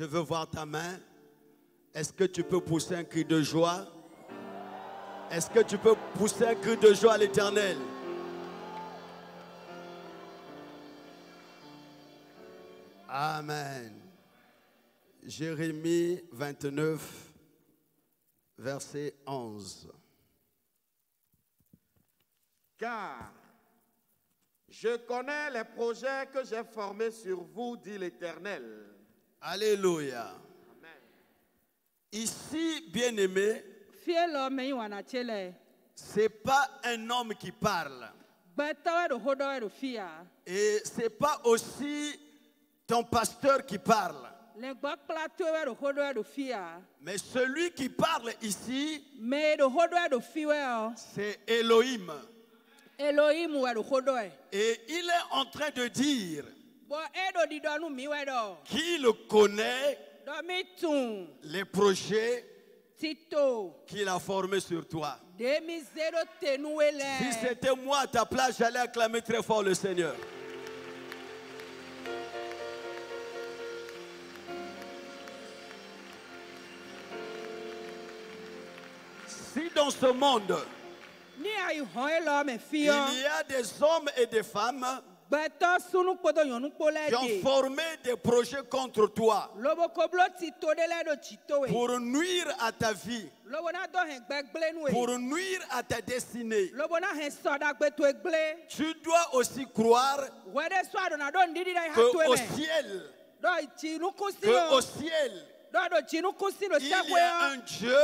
Je veux voir ta main. Est-ce que tu peux pousser un cri de joie? Est-ce que tu peux pousser un cri de joie à l'Éternel? Amen. Jérémie 29, verset 11. Car je connais les projets que j'ai formés sur vous, dit l'Éternel. Alléluia. Amen. Ici, bien-aimé, ce n'est pas un homme qui parle. Et ce n'est pas aussi ton pasteur qui parle. Mais celui qui parle ici, c'est Elohim. Et il est en train de dire qu'il connaît les projets qu'il a formés sur toi. Si c'était moi à ta place, j'allais acclamer très fort le Seigneur. Si dans ce monde, il y a des hommes et des femmes qui ont formé des projets contre toi pour nuire à ta vie, pour nuire à ta destinée, tu dois aussi croire qu'au ciel, il y a un Dieu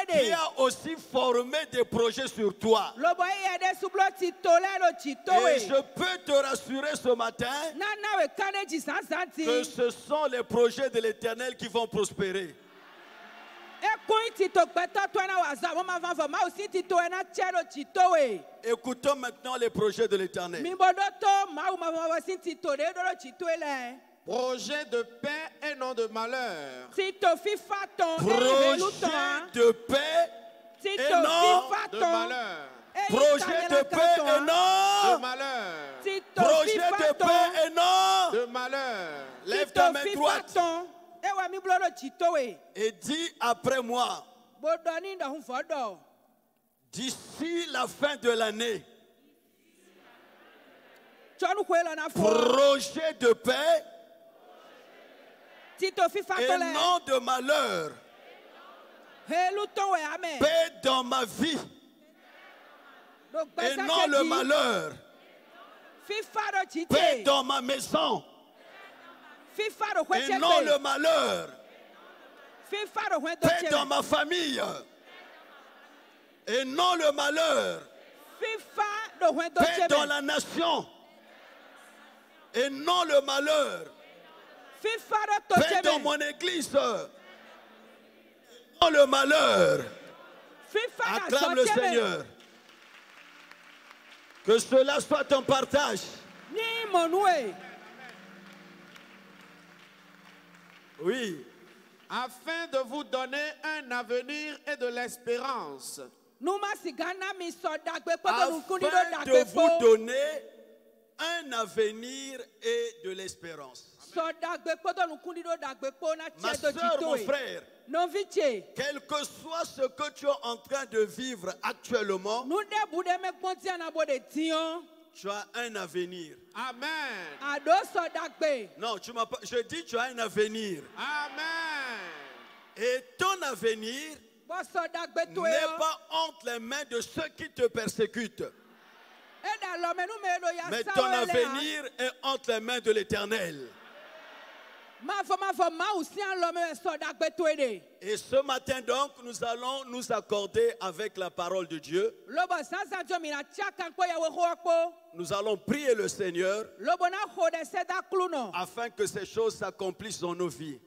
qui a aussi formé des projets sur toi. Et je peux te rassurer ce matin que ce sont les projets de l'Éternel qui vont prospérer. Écoutons maintenant les projets de l'Éternel. Projet de paix et non de malheur. Projet de paix et non de malheur. Projet de paix et non de malheur. Projet de paix et non de malheur. Lève ta main droite et dis après moi: d'ici la fin de l'année, projet de paix et non de malheur. Paix dans ma vie et non le malheur. Paix dans ma maison et non le malheur. Paix dans ma famille et non le malheur. Paix dans la nation et non le malheur. Paix dans mon église et non le malheur. Acclame le Seigneur. Que cela soit ton partage. Oui. Afin de vous donner un avenir et de l'espérance. Afin de vous donner un avenir et de l'espérance. Ma soeur, mon frère, quel que soit ce que tu es en train de vivre actuellement, tu as un avenir. Amen. Non, je dis tu as un avenir. Amen. Et ton avenir n'est pas entre les mains de ceux qui te persécutent. Mais ton avenir est entre les mains de l'Éternel. Et ce matin donc, nous allons nous accorder avec la parole de Dieu. Nous allons prier le Seigneur afin que ces choses s'accomplissent dans nos vies.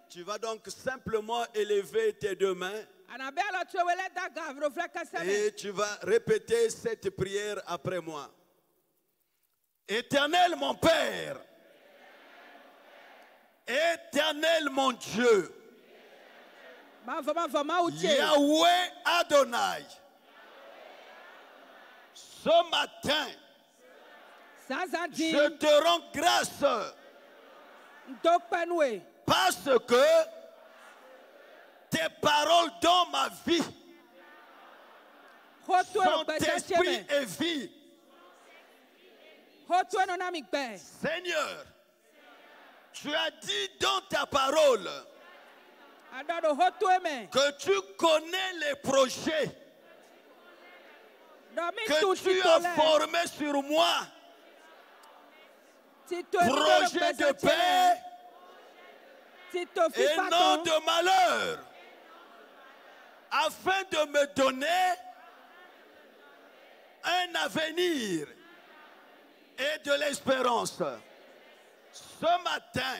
Tu vas donc simplement élever tes deux mains et tu vas répéter cette prière après moi. Éternel mon Père, Éternel mon Dieu, Yahweh Adonai, ce matin, Je te rends grâce parce que tes paroles dans ma vie sont esprit et vie. Seigneur, tu as dit dans ta parole que tu connais les projets que tu as formés sur moi. Projet de paix et non de malheur, afin de me donner un avenir et de l'espérance. Ce matin,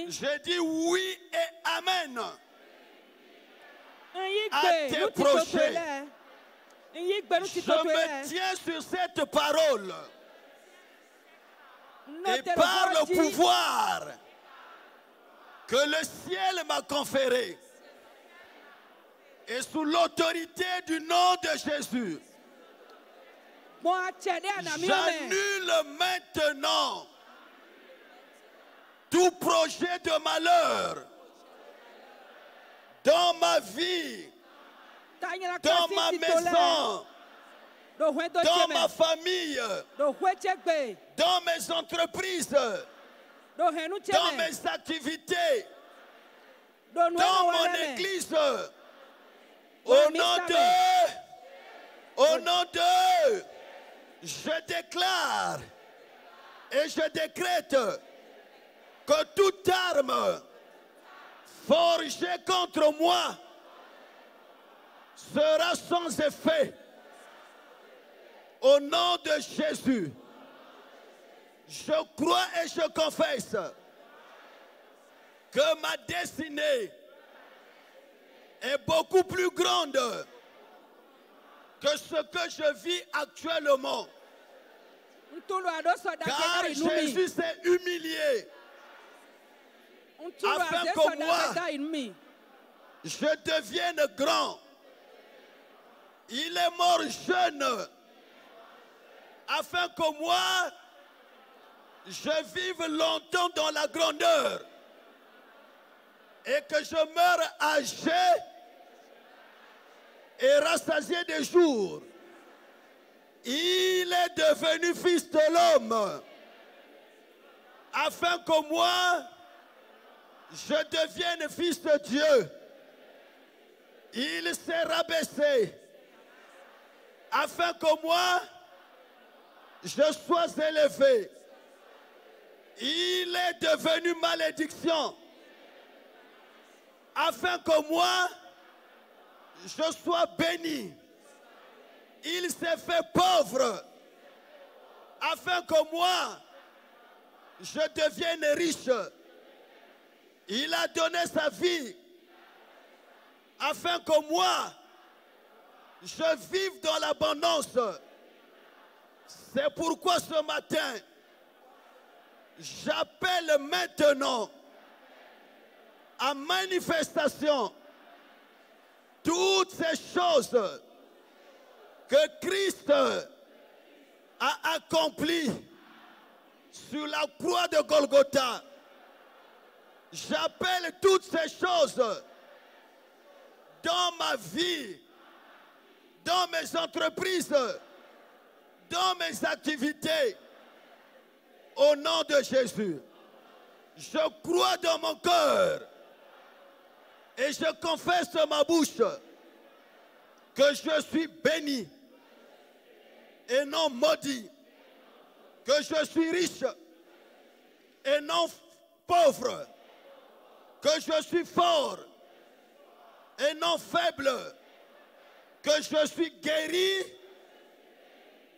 je dis oui et amen à tes projets. Je me tiens sur cette parole et par le pouvoir que le ciel m'a conféré et sous l'autorité du nom de Jésus, j'annule maintenant tout projet de malheur dans ma vie, dans ma maison, dans ma famille, dans mes entreprises, dans mes activités, dans mon église. Au nom de, je déclare et je décrète que toute arme forgée contre moi sera sans effet. Au nom de Jésus, je crois et je confesse que ma destinée est beaucoup plus grande que ce que je vis actuellement. Car Jésus s'est humilié afin que moi, je devienne grand. Il est mort jeune afin que moi, je vive longtemps dans la grandeur et que je meure âgé et rassasié des jours. Il est devenu fils de l'homme afin que moi, je devienne fils de Dieu. Il s'est rabaissé afin que moi, je sois élevé. Il est devenu malédiction afin que moi, je sois béni. Il s'est fait pauvre afin que moi, je devienne riche. Il a donné sa vie afin que moi, je vive dans l'abondance. C'est pourquoi ce matin, j'appelle maintenant à manifestation toutes ces choses que Christ a accomplies sur la croix de Golgotha. J'appelle toutes ces choses dans ma vie, dans mes entreprises, dans mes activités, au nom de Jésus. Je crois dans mon cœur et je confesse de ma bouche que je suis béni et non maudit, que je suis riche et non pauvre, que je suis fort et non faible, que je suis guéri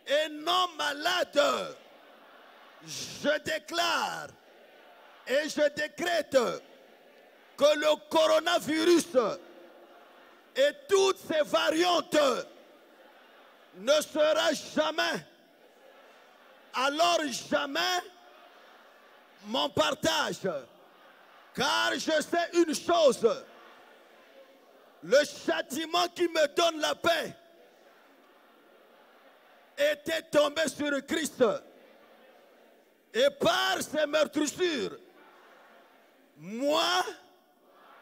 et non malade. Je déclare et je décrète que le coronavirus et toutes ces variantes ne sera jamais, alors jamais, mon partage. Car je sais une chose, le châtiment qui me donne la paix était tombé sur Christ. Et par ces meurtrissures, moi,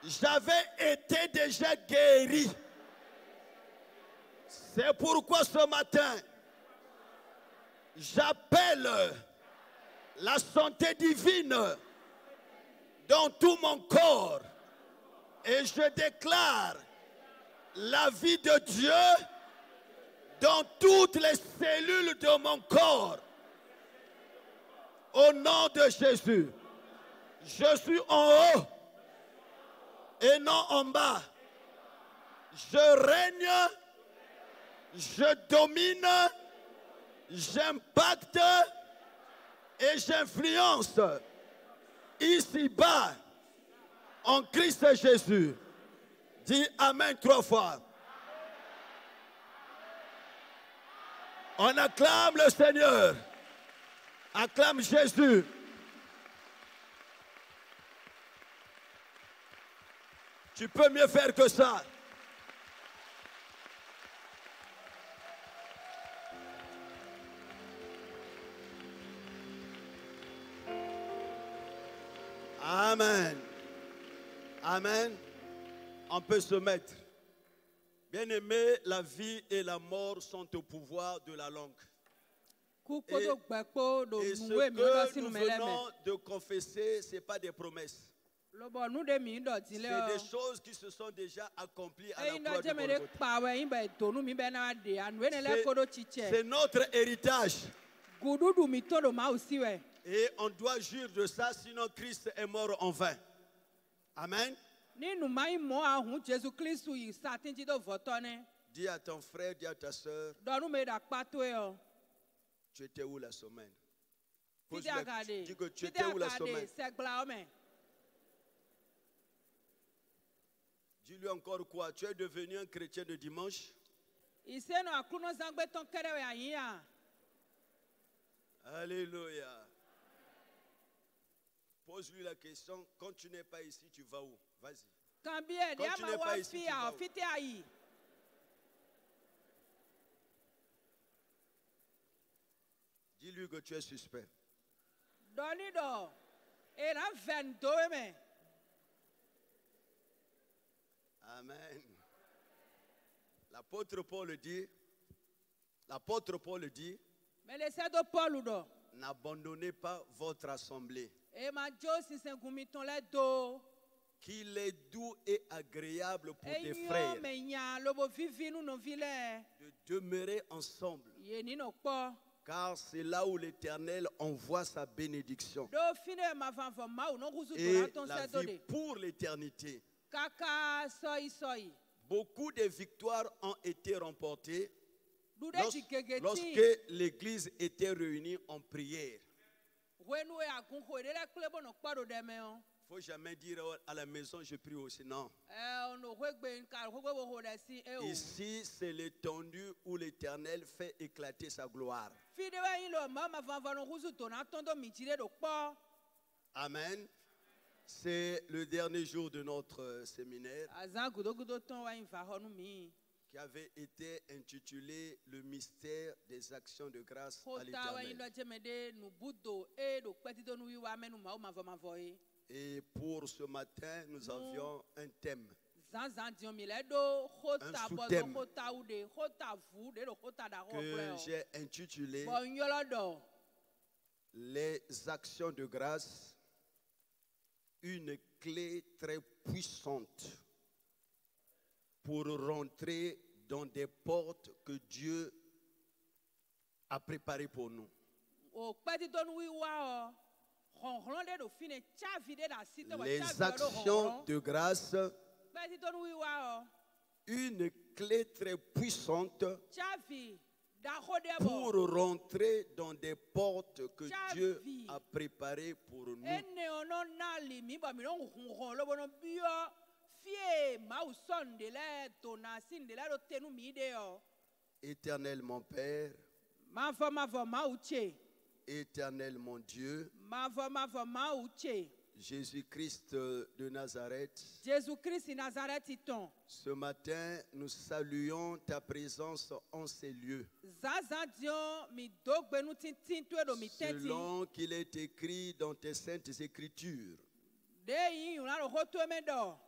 j'avais été déjà guéri. C'est pourquoi ce matin, j'appelle la santé divine dans tout mon corps et je déclare la vie de Dieu dans toutes les cellules de mon corps. Au nom de Jésus, je suis en haut et non en bas. Je règne, je domine, j'impacte et j'influence ici-bas en Christ Jésus. Dis Amen 3 fois. On acclame le Seigneur. Acclame Jésus. Tu peux mieux faire que ça. Amen. Amen. On peut se mettre. Bien-aimés, la vie et la mort sont au pouvoir de la langue. Et ce que nous venons de confesser, ce n'est pas des promesses. C'est des choses qui se sont déjà accomplies à la croix du Golgotha. C'est notre héritage. Et on doit jurer de ça, sinon Christ est mort en vain. Amen. Dis à ton frère, dis à ta soeur, tu étais où la semaine? Dis que tu étais où la semaine? Dis-lui encore quoi? Tu es devenu un chrétien de dimanche? Alléluia. Pose-lui la question, quand tu n'es pas ici, tu vas où? Vas-y. Quand tu n'es pas ici, tu vas où? Dis-lui que tu es suspect. Amen. L'apôtre Paul dit, n'abandonnez pas votre assemblée. Qu'il est doux et agréable pour des frères de demeurer ensemble. Car c'est là où l'Éternel envoie sa bénédiction et la vie pour l'éternité. Beaucoup de victoires ont été remportées lorsque l'Église était réunie en prière. Il ne faut jamais dire à la maison je prie aussi, non. Ici c'est l'étendue où l'Éternel fait éclater sa gloire. Amen. C'est le dernier jour de notre séminaire qui avait été intitulé Le mystère des actions de grâce à l'Éternel. Et pour ce matin, nous avions un thème, un sous-thème que j'ai intitulé Les actions de grâce, une clé très puissante pour rentrer dans des portes que Dieu a préparées pour nous. Les actions de grâce, une clé très puissante pour rentrer dans des portes que Dieu a préparées pour nous. Éternel mon Père, Éternel mon Dieu, Jésus-Christ de Nazareth, ce matin, nous saluons ta présence en ces lieux. Selon qu'il est écrit dans tes saintes écritures,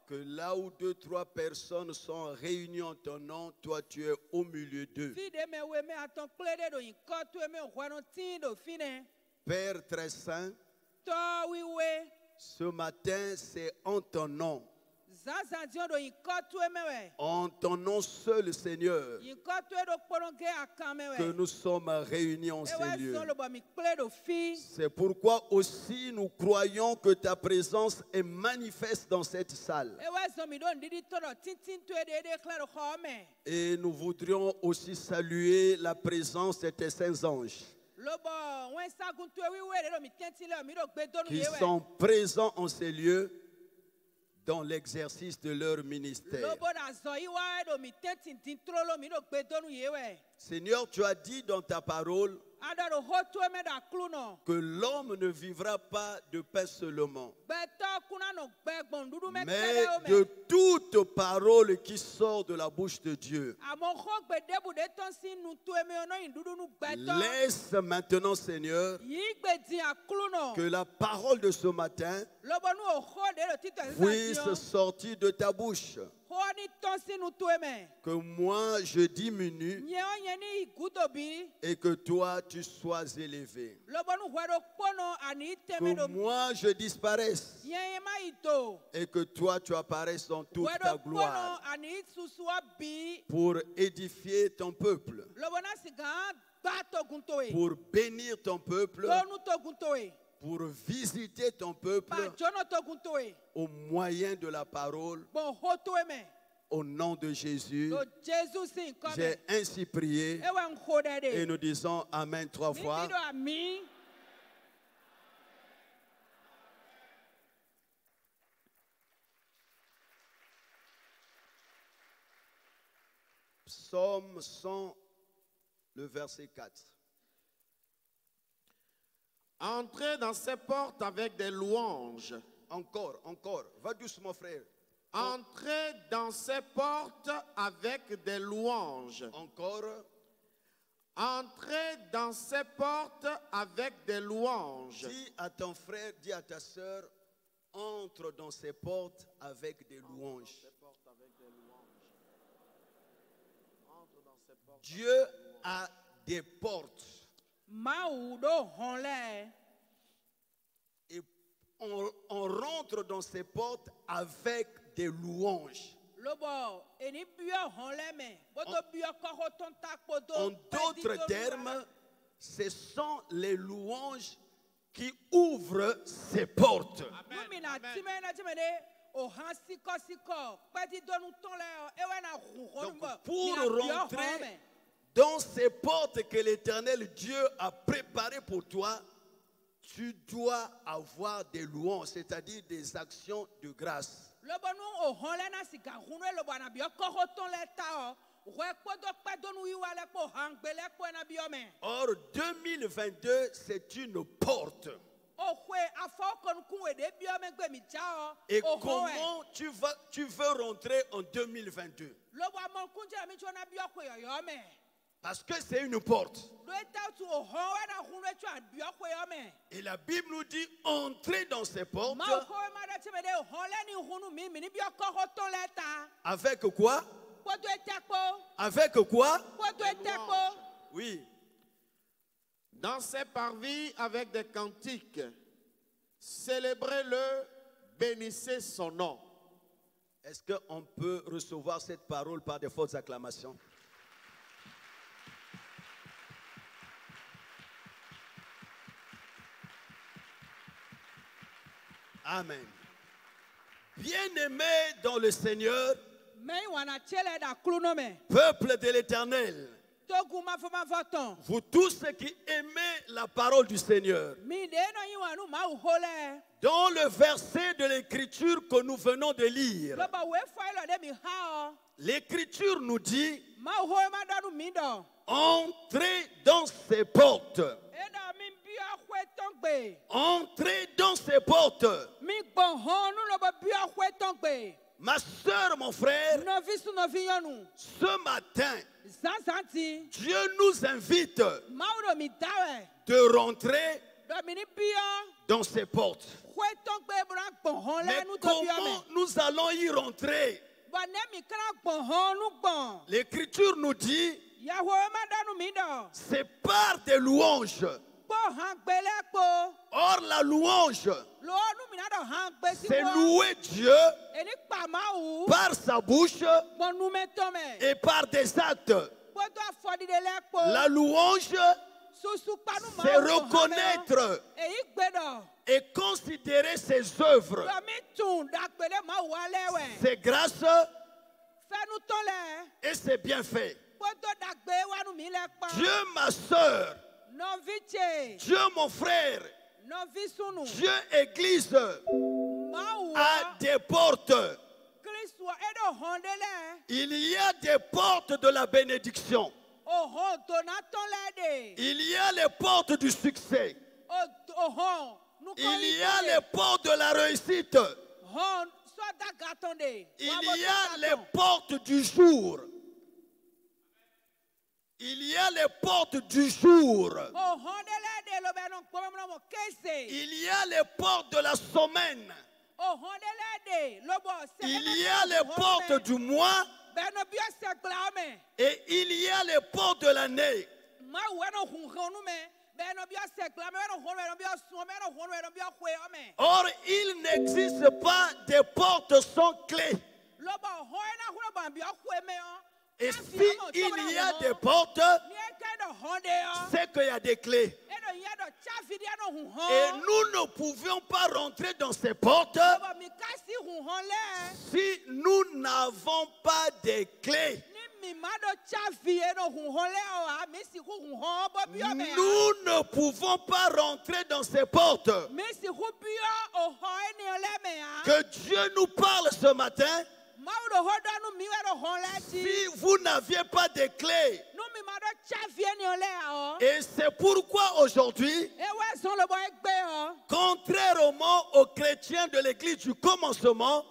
que là où 2, 3 personnes sont réunies en ton nom, toi tu es au milieu d'eux. Père très saint, ce matin c'est en ton nom. En ton nom seul, Seigneur, que nous sommes réunis en ces lieux. C'est pourquoi aussi nous croyons que ta présence est manifeste dans cette salle. Et nous voudrions aussi saluer la présence de tes saints anges qui sont présents en ces lieux dans l'exercice de leur ministère. Seigneur, tu as dit dans ta parole que l'homme ne vivra pas de pain seulement, mais de toute parole qui sort de la bouche de Dieu. Laisse maintenant, Seigneur, que la parole de ce matin puisse sortir de ta bouche. Que moi je diminue et que toi tu sois élevé. Que moi je disparaisse et que toi tu apparaisses dans toute ta gloire pour édifier ton peuple, pour bénir ton peuple, pour visiter ton peuple au moyen de la parole. Au nom de Jésus, j'ai ainsi prié et nous disons Amen 3 fois. Psaume 100, le verset 4. Entrez dans ses portes avec des louanges. Encore, va doucement frère. Entrez dans ses portes avec des louanges. Encore. Entrez dans ses portes avec des louanges. Dis à ton frère, dis à ta sœur, entre dans ses portes avec des louanges. Dieu a des portes. Et on rentre dans ces portes avec des louanges. En d'autres termes, ce sont les louanges qui ouvrent ces portes. Donc, pour rentrer dans ces portes que l'Éternel Dieu a préparées pour toi, tu dois avoir des louanges, c'est-à-dire des actions de grâce. Or, 2022, c'est une porte. Et comment tu veux rentrer en 2022? Parce que c'est une porte. Et la Bible nous dit entrer dans ces portes. Avec quoi? Avec quoi? Oui. Dans ses parvis avec des cantiques. Célébrez-le, bénissez son nom. Est-ce qu'on peut recevoir cette parole par des fortes acclamations? Amen. Bien-aimés dans le Seigneur, peuple de l'Éternel, vous tous qui aimez la parole du Seigneur, dans le verset de l'Écriture que nous venons de lire, l'Écriture nous dit: entrez dans ces portes. Entrez dans ces portes Ma soeur, mon frère, ce matin, Dieu nous invite de rentrer dans ses portes. Mais comment nous allons y rentrer? L'Écriture nous dit, c'est par des louanges. Or, la louange, c'est louer Dieu par sa bouche et par des actes. La louange, c'est reconnaître et considérer ses œuvres, ses grâces et ses bienfaits. Dieu, ma soeur, Dieu, mon frère, Dieu, Église, a des portes. Il y a des portes de la bénédiction. Il y a les portes du succès. Il y a les portes de la réussite. Il y a les portes du jour. Il y a les portes du jour. Il y a les portes de la semaine. Il y a les portes du mois. Et il y a les portes de l'année. Or, il n'existe pas des portes sans clé. Et si il y a des portes, c'est qu'il y a des clés. Et nous ne pouvions pas rentrer dans ces portes si nous n'avons pas de clés. Nous ne pouvons pas rentrer dans ces portes. Que Dieu nous parle ce matin. Si vous n'aviez pas de clés, et c'est pourquoi aujourd'hui, contrairement aux chrétiens de l'église du commencement,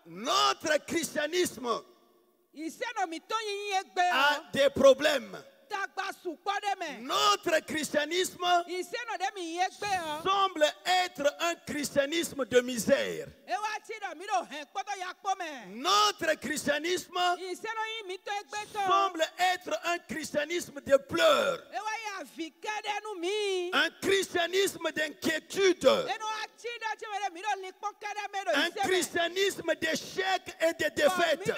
notre christianisme a des problèmes. Notre christianisme semble être un christianisme de misère. Notre christianisme semble être un christianisme de pleurs. Un christianisme d'inquiétude. Un christianisme d'échecs et de défaites.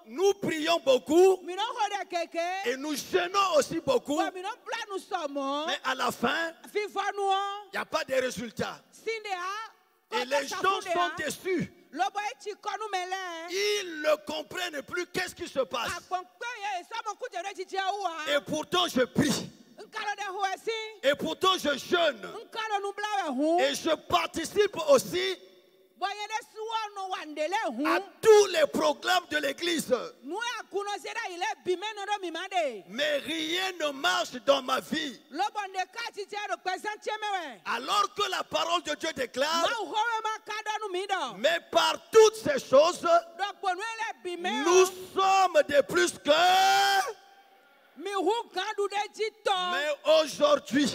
Nous prions beaucoup et nous jeûnons aussi beaucoup, mais à la fin, il n'y a pas de résultat. Et les gens sont déçus. Ils ne comprennent plus qu'est-ce qui se passe. Et pourtant je prie. Et pourtant je jeûne. Et je participe aussi à tous les programmes de l'église. Mais rien ne marche dans ma vie. Alors que la parole de Dieu déclare, mais par toutes ces choses, nous sommes de plus que... Mais aujourd'hui,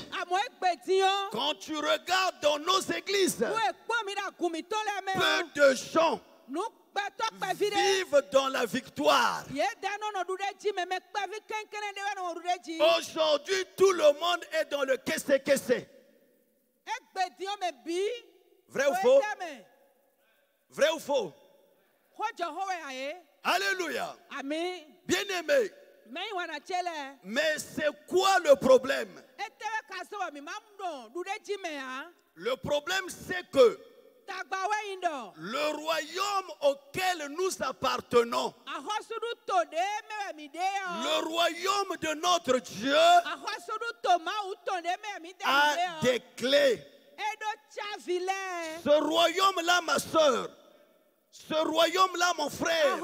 quand tu regardes dans nos églises, peu de gens vivent dans la victoire. Aujourd'hui, tout le monde est dans le kesse-kesse. Vrai ou faux? Vrai ou faux? Alléluia. Bien-aimé. Mais c'est quoi le problème? Le problème, c'est que le royaume auquel nous appartenons, le royaume de notre Dieu, a des clés. Ce royaume-là, ma soeur, ce royaume-là, mon frère,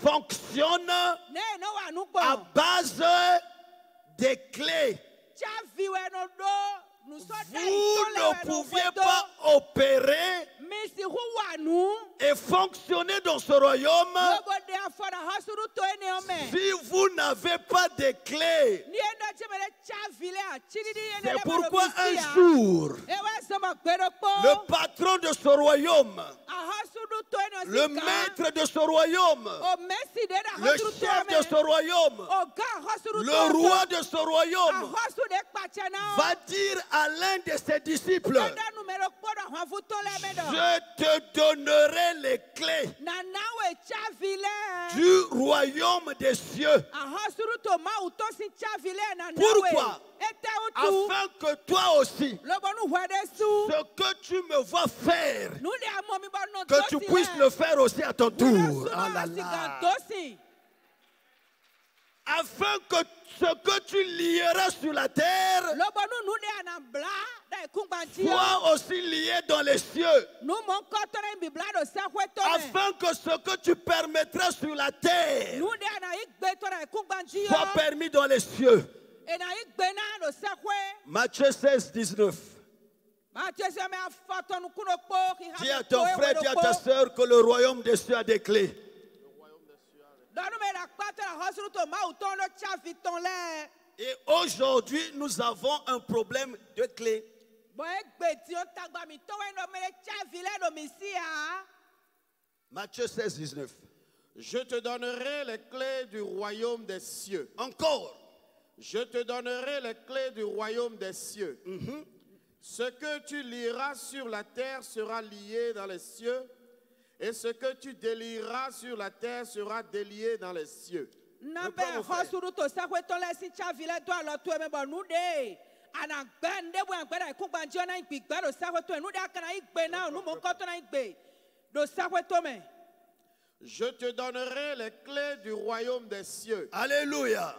fonctionne à base des clés, vous ne pouviez pas opérer et fonctionner dans ce royaume si vous n'avez pas de clés. C'est pourquoi un jour, le patron de ce royaume, le maître de ce royaume, le chef de ce royaume, le roi de ce royaume va dire à l'un de ses disciples, je te donnerai les clés du royaume des cieux. Pourquoi? Afin que toi aussi, ce que tu me vois faire, que tu puisses le faire aussi à ton tour. Ah là là. Afin que ce que tu lieras sur la terre soit aussi lié dans les cieux. Afin que ce que tu permettras sur la terre soit permis dans les cieux. Matthieu 16, 19. Dis à ton frère, dis à ta soeur que le royaume des cieux a des clés. Et aujourd'hui, nous avons un problème de clés. Matthieu 16, 19. Je te donnerai les clés du royaume des cieux. Encore. Je te donnerai les clés du royaume des cieux. Ce que tu lieras sur la terre sera lié dans les cieux. Et ce que tu délieras sur la terre sera délié dans les cieux. Je te donnerai les clés du royaume des cieux. Alléluia.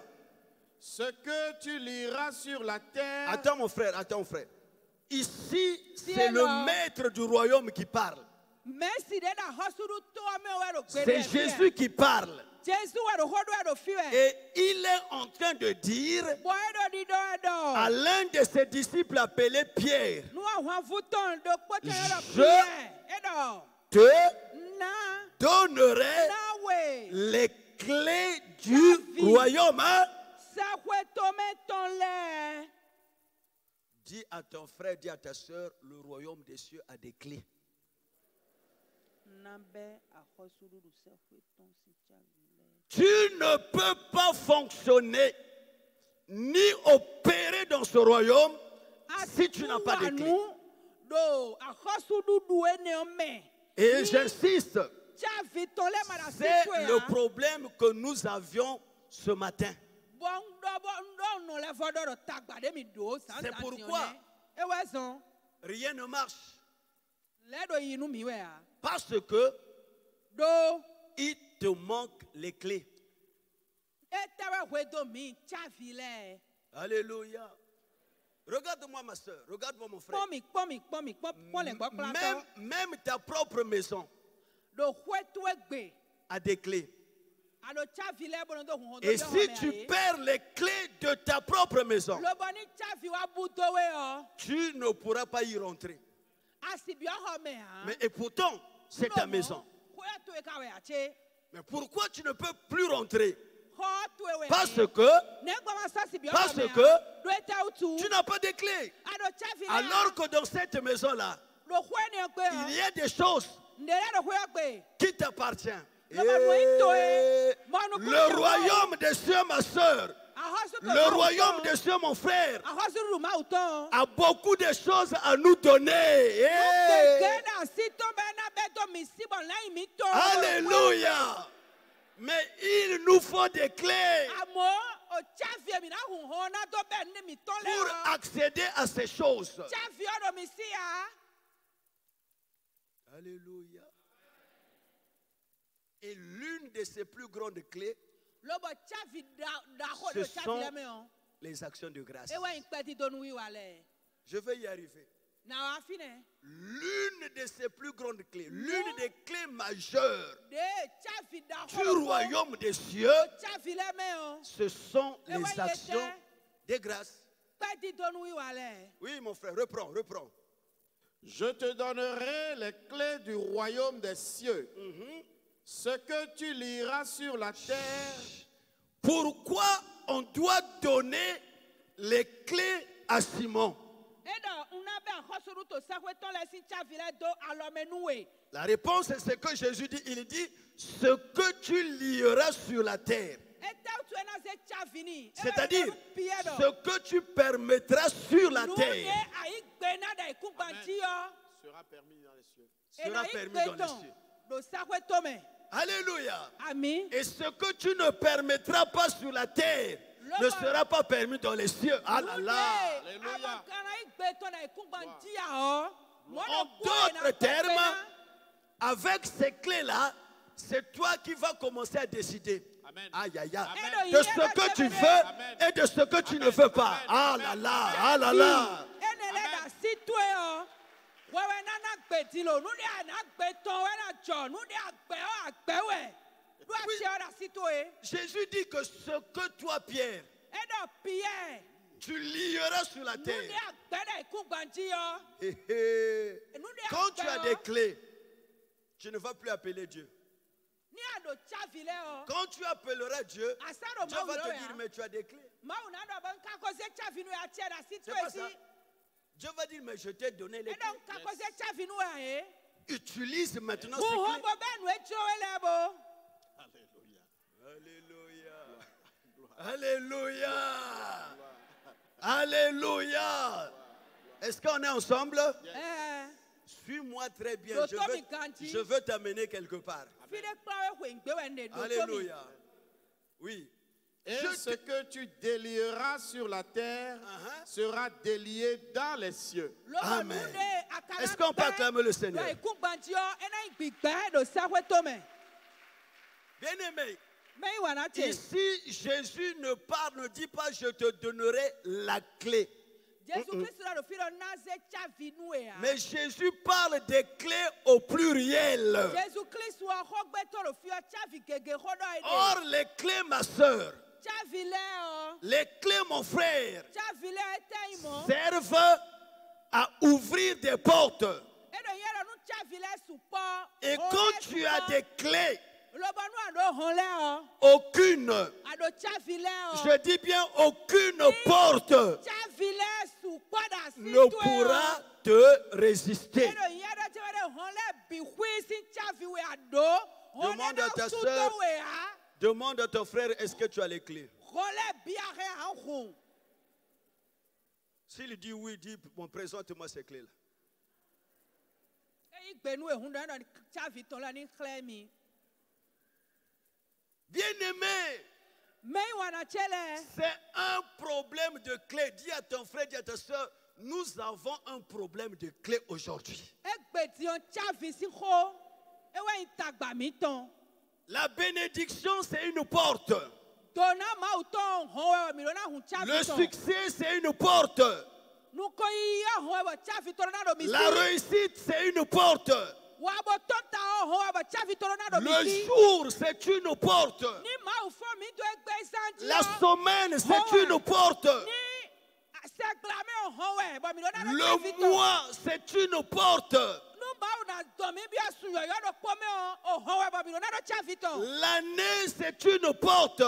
Ce que tu lieras sur la terre. Attends mon frère, attends mon frère. Ici, c'est le maître du royaume qui parle. C'est Jésus qui parle. Et il est en train de dire à l'un de ses disciples appelé Pierre, je te donnerai les clés du royaume. Dis à ton frère, dis à ta soeur, le royaume des cieux a des clés. Tu ne peux pas fonctionner ni opérer dans ce royaume si tu n'as pas de clés. Et j'insiste, c'est le problème que nous avions ce matin. C'est pourquoi rien ne marche. Parce que il te manque les clés. Alléluia. Regarde-moi ma soeur, regarde-moi mon frère. Même ta propre maison a des clés. Et si tu perds les clés de ta propre maison, tu ne pourras pas y rentrer. Mais et pourtant, c'est ta maison. Mais pourquoi tu ne peux plus rentrer? Parce que tu n'as pas de clés. Alors que dans cette maison-là, il y a des choses qui t'appartiennent. Le royaume des cieux, ma soeur, le royaume des cieux, mon frère, a beaucoup de choses à nous donner. Alléluia. Mais il nous faut des clés pour accéder à ces choses. Alléluia. Et l'une de ses plus grandes clés, ce sont les actions de grâce. Je vais y arriver. L'une de ses plus grandes clés, l'une des clés majeures du royaume des cieux, ce sont les actions Des grâces. Oui, mon frère, reprends. Je te donnerai les clés du royaume des cieux. Ce que tu liras sur la terre. Pourquoi on doit donner les clés à Simon? La réponse est ce que Jésus dit. Il dit, ce que tu liras sur la terre. C'est-à-dire, ce que tu permettras sur la terre Sera permis dans les cieux. Sera permis dans les cieux. Alléluia. Amen. Et ce que tu ne permettras pas sur la terre ne sera pas permis dans les cieux. Ah là là. Alléluia. En d'autres termes, avec ces clés-là, c'est toi qui vas commencer à décider. Amen. Aïe, aïe, aïe. Amen. De ce que tu veux et de ce que tu ne veux pas. Ah là là, ah là là. Jésus dit que ce que toi, Pierre, tu lieras sur la terre. Quand tu as des clés, tu ne vas plus appeler Dieu. Quand tu appelleras Dieu, Dieu va te dire, mais tu as des clés. C'est pas ça. Dieu va dire, mais je t'ai donné les clés. Utilise maintenant ces clés. Alléluia. Alléluia. Alléluia. Est-ce qu'on est ensemble? Suis-moi très bien. Je veux t'amener quelque part. Alléluia. Oui. Et ce que tu délieras sur la terre sera délié dans les cieux. Amen. Est-ce qu'on peut acclamer le Seigneur? Bien-aimé, ici Jésus ne dit pas je te donnerai la clé. Mais Jésus parle des clés au pluriel. Or, les clés, ma soeur, les clés, mon frère, servent à ouvrir des portes. Et quand tu as des clés, aucune, je dis bien aucune porte ne pourra te résister. Demande à ta soeur, demande à ton frère, est-ce que tu as les clés? S'il dit oui, dis, bon, présente-moi ces clés-là. Bien-aimé, c'est un problème de clé. Dis à ton frère, dis à ta soeur, nous avons un problème de clé aujourd'hui. La bénédiction, c'est une porte. Le succès, c'est une porte. La réussite, c'est une porte. Le jour, c'est une porte. La semaine, c'est une porte. Le mois, c'est une porte. L'année, c'est une porte.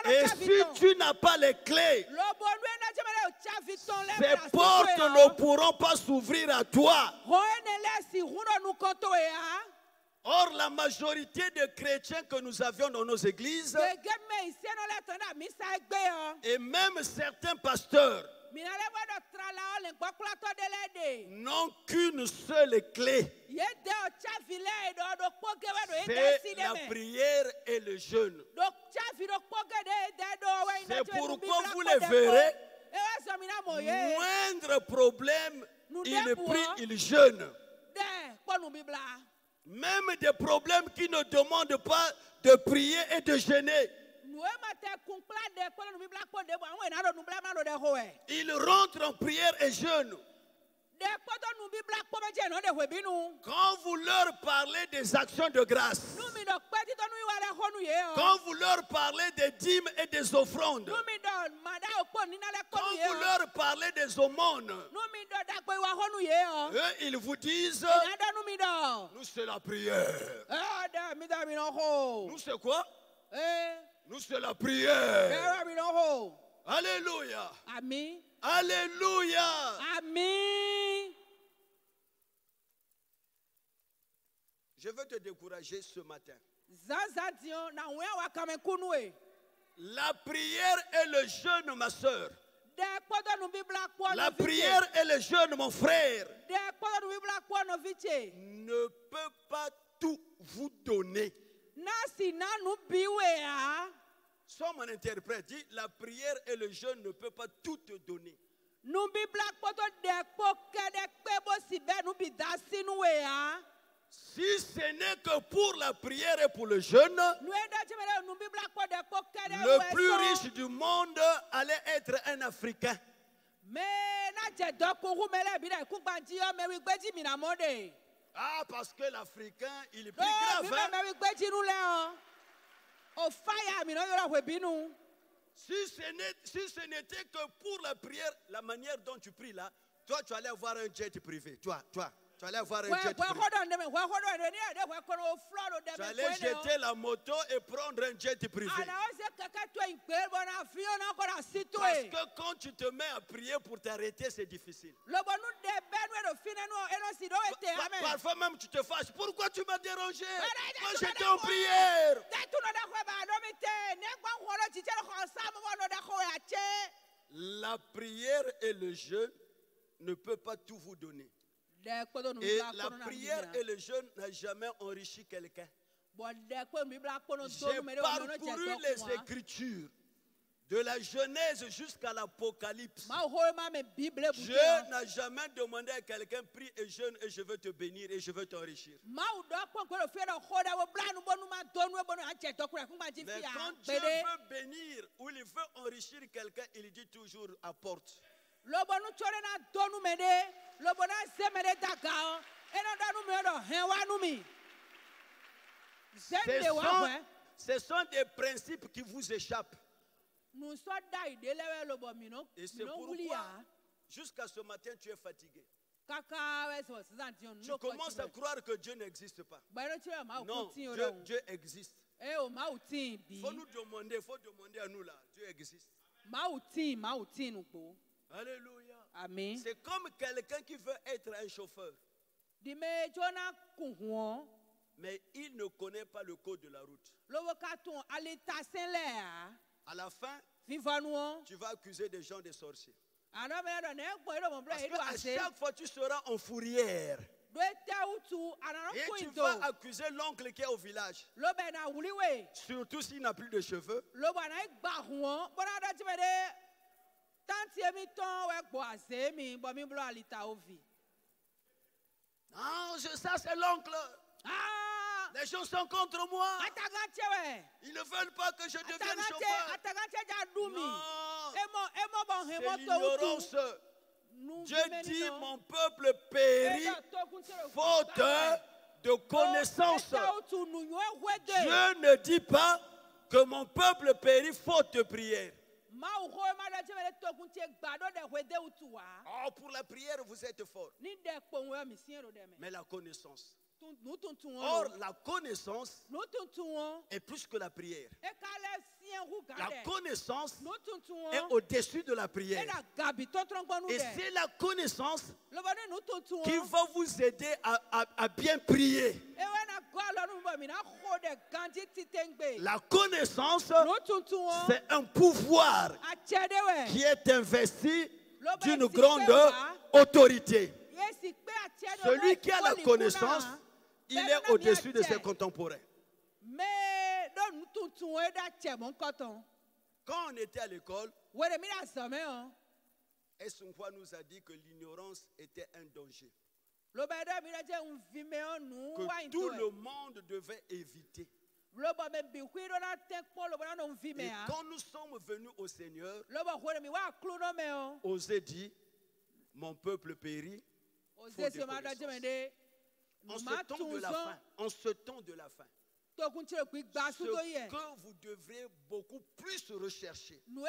Et si tu n'as pas les clés, ces portes ne pourront pas s'ouvrir à toi. Or, la majorité des chrétiens que nous avions dans nos églises, et même certains pasteurs, n'ont qu'une seule clé. C'est la prière et le jeûne. C'est pourquoi vous les verrez, moindre problème, il prie, il jeûne. Même des problèmes qui ne demandent pas de prier et de jeûner. Il rentre en prière et jeûne. Quand vous leur parlez des actions de grâce, quand vous leur parlez des dîmes et des offrandes, quand vous leur parlez des aumônes, eux, ils vous disent, nous c'est la prière. Nous c'est quoi? Nous c'est la prière. Alléluia. Amen. Alléluia. Amen. Je veux te décourager ce matin. La prière et le jeûne, ma soeur. La prière et le jeûne, mon frère, ne peut pas tout vous donner. Somme un interprète dit, la prière et le jeûne ne peuvent pas tout te donner. Si ce n'est que pour la prière et pour le jeûne, le plus riche du monde allait être un Africain. Ah, parce que l'Africain, il est plus grave. Si ce n'était que pour la prière, la manière dont tu pries là, toi, tu allais avoir un jet privé. Toi, tu allais avoir un jet privé. Tu allais jeter la moto et prendre un jet privé. Parce que quand tu te mets à prier pour t'arrêter, c'est difficile. Parfois même tu te fâches. Pourquoi tu m'as dérangé? Moi j'étais en prière. La prière et le jeûne ne peuvent pas tout vous donner. Et la prière et le jeûne n'ont jamais enrichi quelqu'un. J'ai parcouru les Écritures de la Genèse jusqu'à l'Apocalypse. Dieu n'a jamais demandé à quelqu'un, prie et jeûne et je veux te bénir et je veux t'enrichir. Mais quand Dieu veut bénir ou il veut enrichir quelqu'un, il dit toujours apporte. Ce sont des principes qui vous échappent. Et c'est pourquoi, jusqu'à ce matin, tu es fatigué. Tu commences à croire que Dieu n'existe pas. Non, Dieu existe. Il faut nous demander, il faut demander à nous là, Dieu existe. Alléluia. Amen. C'est comme quelqu'un qui veut être un chauffeur. Mais il ne connaît pas le code de la route. À la fin, tu vas accuser des gens de sorciers. Parce qu'à chaque fois, tu seras en fourrière. Et tu vas accuser l'oncle qui est au village. Surtout s'il n'a plus de cheveux. Non, ça c'est l'oncle. Les gens sont contre moi. Ils ne veulent pas que je devienne chauffeur. Non, c'est l'ignorance. Dieu dit, mon peuple périt faute de connaissance. Dieu ne dit pas que mon peuple périt faute de prière. Oh, pour la prière, vous êtes fort. Mais la connaissance. Or, la connaissance est plus que la prière. La connaissance est au-dessus de la prière. Et c'est la connaissance qui va vous aider à bien prier. La connaissance, c'est un pouvoir qui est investi d'une grande autorité. Celui qui a la connaissance, il est au-dessus de ses contemporains. Quand on était à l'école, Esungwa nous a dit que l'ignorance était un danger. Que tout le monde devait éviter. Et quand nous sommes venus au Seigneur, Osée dit, mon peuple périt En ce temps de la fin. En ce temps de la fin. Ce que vous devrez beaucoup plus rechercher, c'est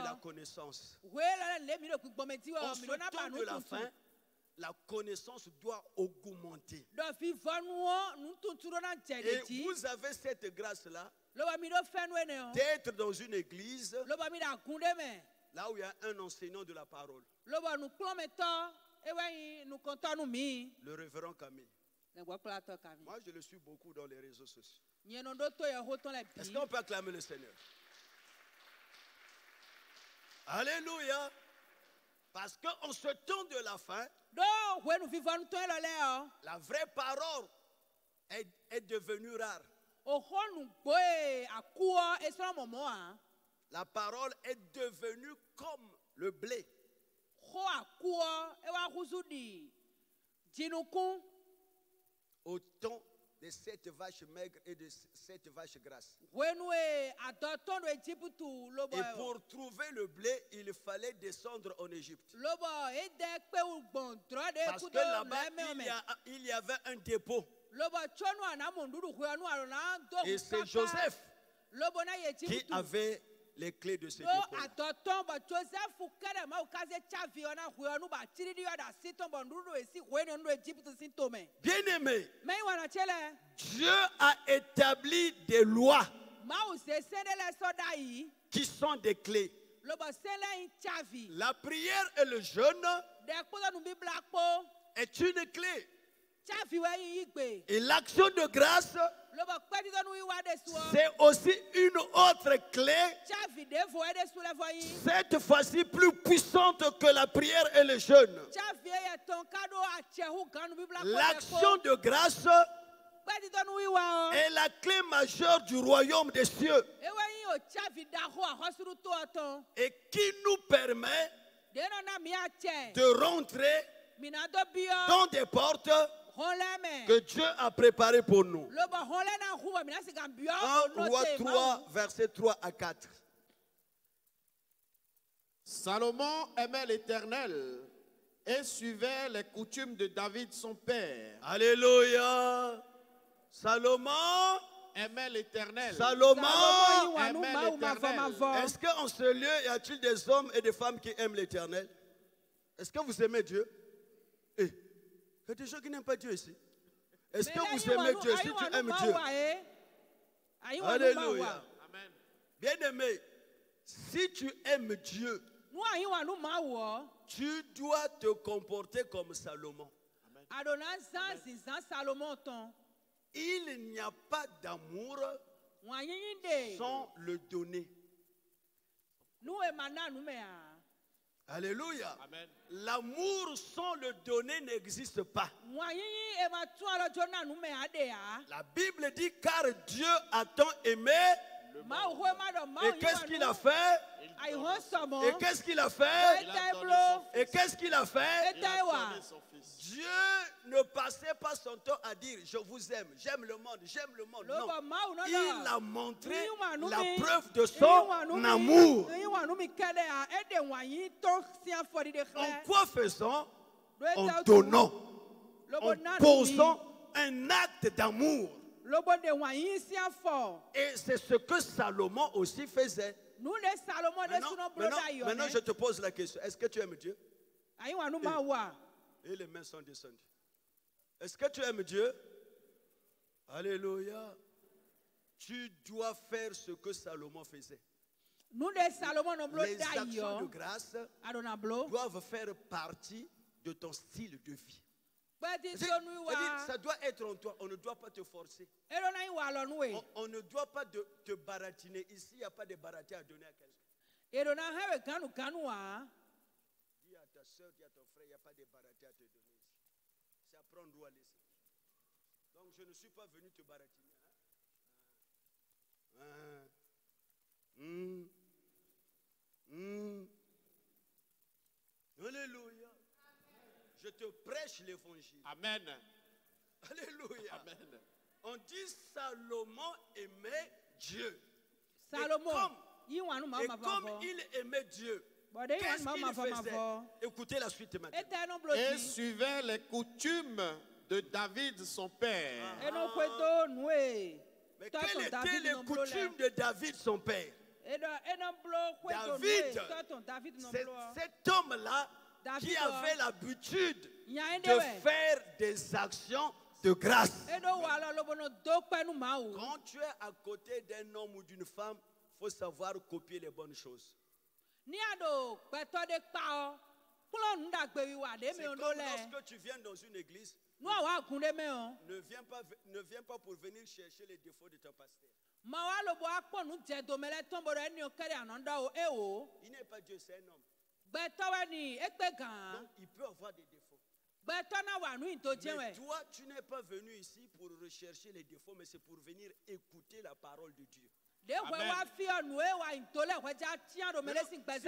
la connaissance. En ce temps de la fin, la connaissance doit augmenter. Et vous avez cette grâce-là d'être dans une église là où il y a un enseignant de la parole. Le révérend Camille. Moi, je le suis beaucoup dans les réseaux sociaux. Est-ce qu'on peut acclamer le Seigneur? Alléluia. Parce qu'en ce temps de la fin, la vraie parole est devenue rare. La parole est devenue comme le blé. Au temps de cette vache maigre et de cette vache grasse. Et pour trouver le blé, il fallait descendre en Égypte. Parce que là-bas, il y avait un dépôt. Et c'est Joseph qui avait les clés de ce dépôt. Bien-aimé, Dieu a établi des lois qui sont des clés. La prière et le jeûne est une clé. Et l'action de grâce, c'est aussi une autre clé, cette fois-ci plus puissante que la prière et le jeûne. L'action de grâce est la clé majeure du royaume des cieux et qui nous permet de rentrer dans des portes que Dieu a préparées pour nous. 1 Roi 3, versets 3 à 4. Salomon aimait l'Éternel et suivait les coutumes de David son père. Alléluia. Salomon aimait l'Éternel. Salomon aimait l'Éternel. Est-ce qu'en ce lieu, y a-t-il des hommes et des femmes qui aiment l'Éternel? Est-ce que vous aimez Dieu? Il y a des gens qui n'aiment pas Dieu ici. Est-ce que vous aimez Dieu? Si tu aimes Dieu. Alléluia. Amen. Bien-aimé, si tu aimes Dieu, tu dois te comporter comme Salomon. Il n'y a pas d'amour sans le donner. Alléluia. Amen. L'amour sans le donner n'existe pas. La Bible dit car Dieu a tant aimé. Et qu'est-ce qu'il a fait? Et qu'est-ce qu'il a fait? Et qu'est-ce qu'il a fait? Dieu ne passait pas son temps à dire je vous aime, j'aime le monde, j'aime le monde. Non. Il a montré la preuve de son amour. En quoi faisant? En donnant, en posant un acte d'amour. Et c'est ce que Salomon aussi faisait. Maintenant, je te pose la question. Est-ce que tu aimes Dieu? Et les mains sont descendues. Est-ce que tu aimes Dieu? Alléluia. Tu dois faire ce que Salomon faisait. Les actions de grâce doivent faire partie de ton style de vie. Ça doit être en toi. On ne doit pas te forcer. On ne doit pas te baratiner. Ici, il n'y a pas de baratin à donner à quelqu'un. Dis à ta soeur, dis à ton frère, il n'y a pas de baratin à te donner ici. C'est à prendre ou à laisser. Donc, je ne suis pas venu te baratiner. Alléluia. Je te prêche l'évangile. Amen. Alléluia. Amen. On dit Salomon aimait Dieu. Salomon. Et comme il aimait Dieu, Qu'est-ce qu'il faisait? Écoutez la suite maintenant. Et suivait les coutumes de David, son père. Mais quelles étaient les coutumes de David, son père? David, c'est cet homme-là qui avait l'habitude de faire des actions de grâce. Quand tu es à côté d'un homme ou d'une femme, il faut savoir copier les bonnes choses. C'est comme lorsque tu viens dans une église, ne viens pas pour venir chercher les défauts de ton pasteur. Il n'est pas Dieu, c'est un homme. Donc il peut avoir des défauts. Mais toi, tu n'es pas venu ici pour rechercher les défauts, mais c'est pour venir écouter la parole de Dieu. Amen. Si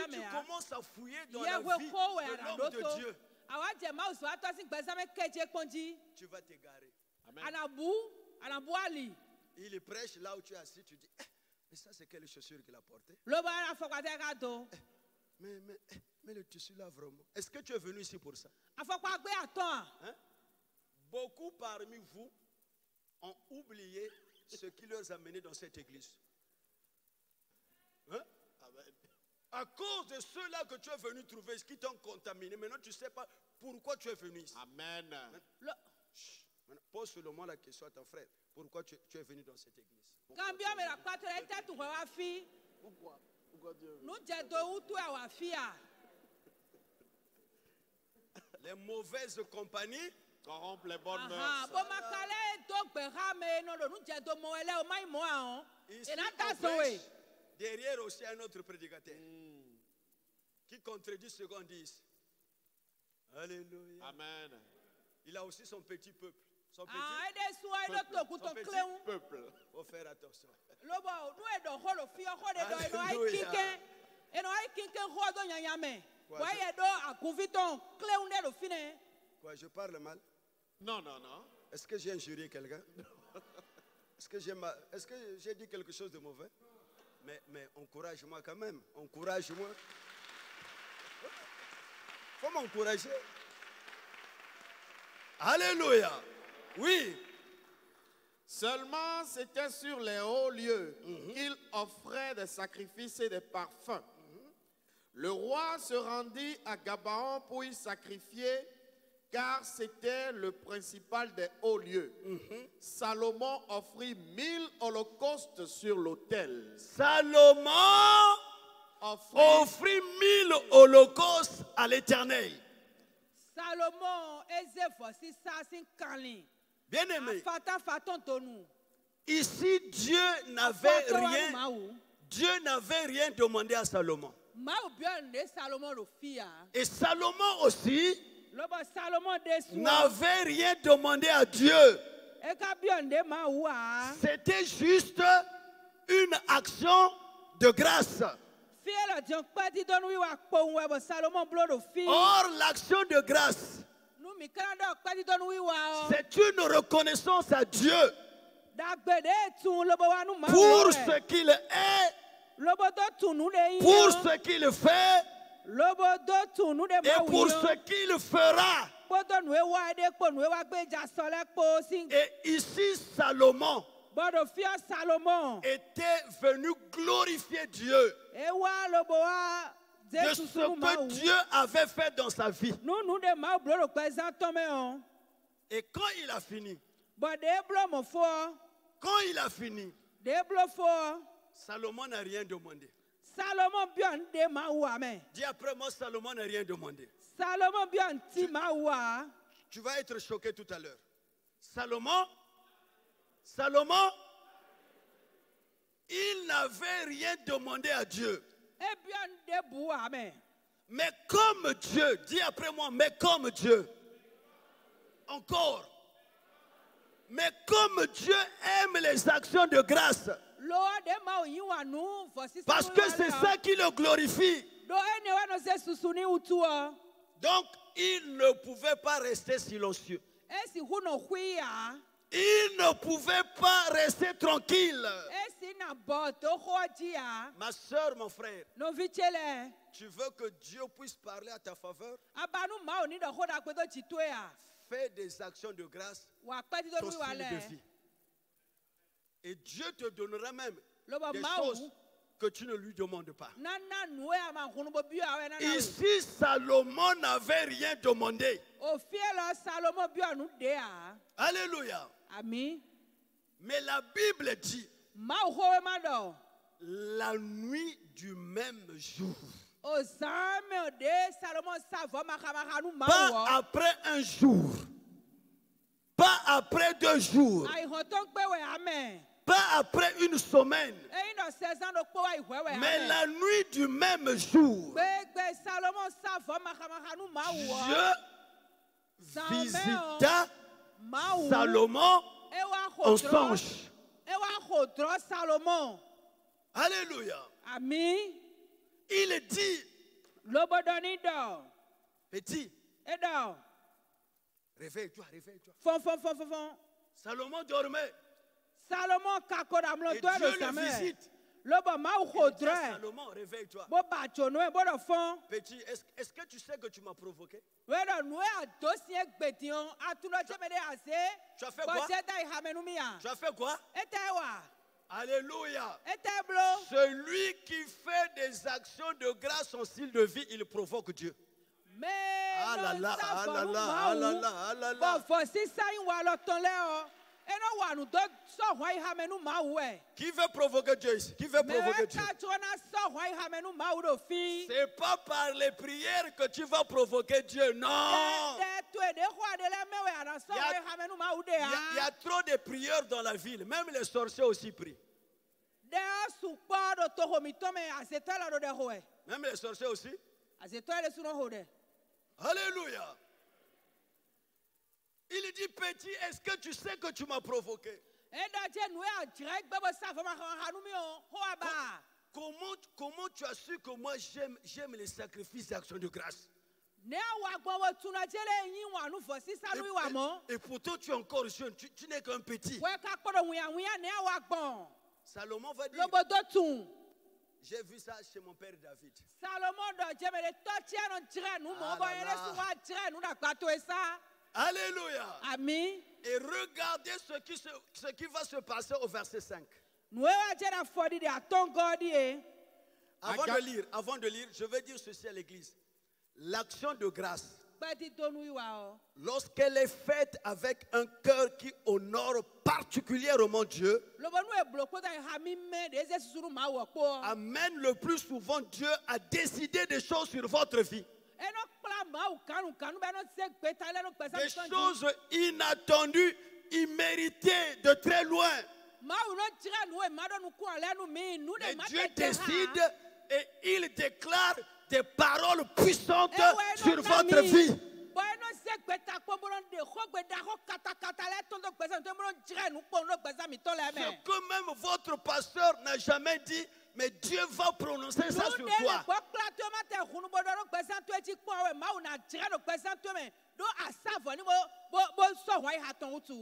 tu commences à fouiller dans la vie de l'homme de Dieu, tu vas t'égarer. Il prêche là où tu es assis, tu dis, mais ça c'est quelle chaussure qu'il a portée? Mais le tissu là vraiment. Est-ce que tu es venu ici pour ça? Hein? Beaucoup parmi vous ont oublié ce qui leur a mené dans cette église. Hein? À cause de ceux-là que tu es venu trouver, ce qui t'ont contaminé, maintenant tu ne sais pas pourquoi tu es venu ici. Amen. Maintenant, pose seulement la question à ton frère. Pourquoi tu es venu dans cette église? Pourquoi Dieu est venu? Les mauvaises compagnies corrompent les bonnes mœurs. Ici, derrière aussi un autre prédicateur qui contredit ce qu'on dit. Alléluia. Amen. Il a aussi son petit peuple. Son petit peuple. Il faut faire attention. Quoi, je parle mal? Non, non, non. Est-ce que j'ai injurié quelqu'un? Est-ce que j'ai dit quelque chose de mauvais? Mais encourage-moi quand même. Encourage-moi. Faut m'encourager. Alléluia. Oui. Seulement c'était sur les hauts lieux qu'il offrait des sacrifices et des parfums. Le roi se rendit à Gabaon pour y sacrifier, car c'était le principal des hauts lieux. Salomon offrit 1000 holocaustes sur l'autel. Salomon offrit 1000 holocaustes à l'Éternel. Bien aimé, ici Dieu n'avait rien demandé à Salomon. Et Salomon aussi n'avait rien demandé à Dieu. C'était juste une action de grâce. Or, l'action de grâce, c'est une reconnaissance à Dieu pour ce qu'il est, pour ce qu'il fait et pour ce qu'il fera. Et ici, Salomon était venu glorifier Dieu de ce que Dieu avait fait dans sa vie. Et quand il a fini, Salomon n'a rien demandé. Dis après moi, Salomon n'a rien demandé. Tu vas être choqué tout à l'heure. Salomon, il n'avait rien demandé à Dieu. Mais comme Dieu, dis après moi, mais comme Dieu. Encore. Mais comme Dieu aime les actions de grâce. Parce que c'est ça qui le glorifie. Donc, il ne pouvait pas rester silencieux. Il ne pouvait pas rester tranquille. Ma soeur, mon frère, tu veux que Dieu puisse parler à ta faveur? Fais des actions de grâce, ton style de vie. Et Dieu te donnera même des choses que tu ne lui demandes pas. Ici, Salomon n'avait rien demandé. Alléluia. Mais la Bible dit la nuit du même jour. Pas après un jour. Pas après 2 jours. Pas après une semaine. Mais la nuit du même jour. Dieu visita Salomon en songe. Alléluia. Il dit, petit, réveille-toi, réveille-toi. Salomon dormait. Et Dieu le visite. Il dit à Salomon, réveille-toi. Petit, est-ce que tu sais que tu m'as provoqué? Tu as fait quoi? Tu as fait quoi? Alléluia. Celui qui fait des actions de grâce en style de vie, il provoque Dieu. Ah là là, ah là là, ah là là, ah là là. Qui veut provoquer Dieu ici? Qui veut provoquer Dieu? C'est pas par les prières que tu vas provoquer Dieu, non. Il y a trop de prières dans la ville. Même les sorciers aussi prient. Même les sorciers aussi. Alléluia. Il dit, petit, est-ce que tu sais que tu m'as provoqué? Comment tu as su que moi j'aime les sacrifices et actions de grâce? Et pourtant tu es encore jeune, tu n'es qu'un petit. Salomon va dire, j'ai vu ça chez mon père David. Alléluia. Et regardez ce qui va se passer au verset 5. Avant de lire, je vais dire ceci à l'église. L'action de grâce, lorsqu'elle est faite avec un cœur qui honore particulièrement Dieu, amène le plus souvent Dieu à décider des choses sur votre vie. Des choses inattendues, imméritées de très loin. Et Dieu décide et il déclare des paroles puissantes sur votre vie. Ce que même votre pasteur n'a jamais dit, mais Dieu va prononcer ça sur toi.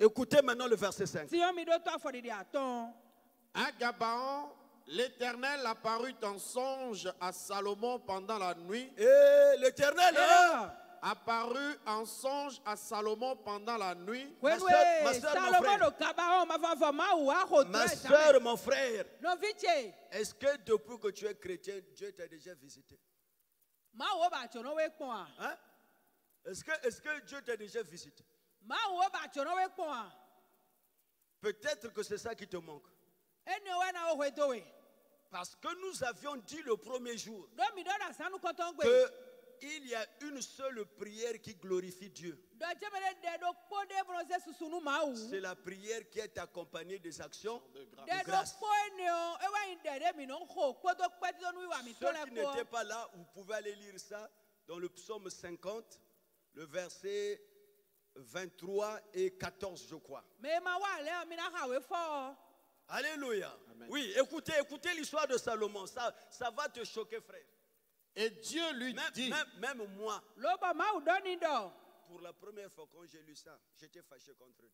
Écoutez maintenant le verset 5. À Gabaon, l'Éternel apparut en songe à Salomon pendant la nuit. Et l'Éternel apparut en songe à Salomon pendant la nuit. Ma soeur, mon frère, est-ce que depuis que tu es chrétien, Dieu t'a déjà visité? Hein? Est-ce que Dieu t'a déjà visité? Peut-être que c'est ça qui te manque. Parce que nous avions dit le premier jour qu'il y a une seule prière qui glorifie Dieu. C'est la prière qui est accompagnée des actions de grâce. Ceux qui n'étaient pas là, vous pouvez aller lire ça dans le psaume 50, le verset 23 et 14, je crois. Alléluia. Amen. Oui, écoutez l'histoire de Salomon. Ça va te choquer, frère. Et Dieu lui dit. Même moi. Pour la première fois quand j'ai lu ça, j'étais fâché contre Dieu.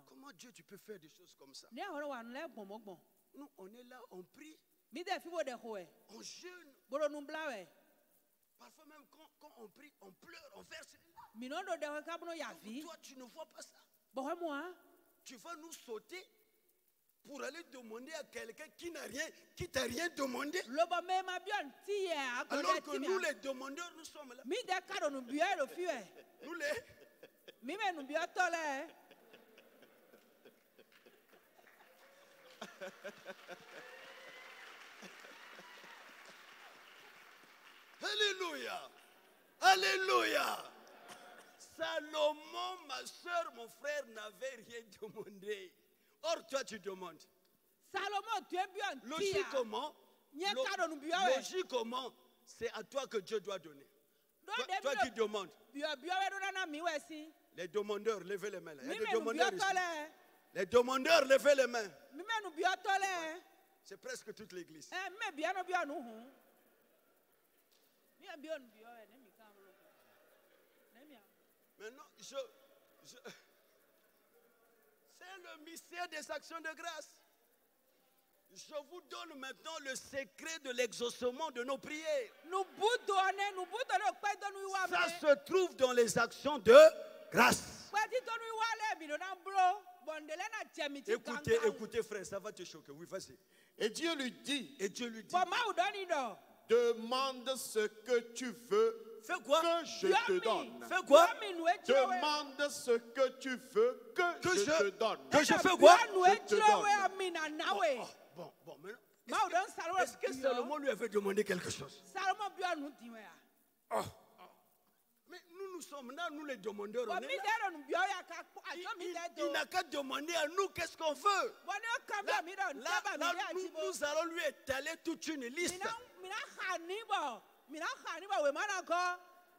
Comment Dieu, tu peux faire des choses comme ça? Nous, Nous, on est là, on prie, on jeûne. Parfois même quand on prie, on pleure, on verse les larmes. Toi, tu ne vois pas ça. Tu vas nous sauter pour aller demander à quelqu'un qui t'a rien demandé. Alors que nous, les demandeurs, nous sommes là. Nous les... Alléluia. Alléluia. Salomon, ma soeur, mon frère, n'avait rien demandé. Or, toi, tu demandes. Logiquement, c'est à toi que Dieu doit donner. Toi qui demandes. Les demandeurs, levez les mains. Là. Il y a des demandeurs ici. Les demandeurs, levez les mains. C'est presque toute l'église. Maintenant, c'est le mystère des actions de grâce. Je vous donne maintenant le secret de l'exaucement de nos prières. Ça se trouve dans les actions de grâce. Écoutez frère, ça va te choquer. Oui, vas-y. Et Dieu lui dit, demande ce que tu veux. Fais quoi? Que je te donne. Fais quoi? Demande ce que tu veux que je te donne. Que je fais quoi? Je te donne. Bon, maintenant, est-ce que Salomon lui avait demandé quelque chose? Mais nous sommes là, nous les demandeurs. On est là. Il n'a qu'à demander à nous qu'est-ce qu'on veut. Là, nous allons lui étaler toute une liste.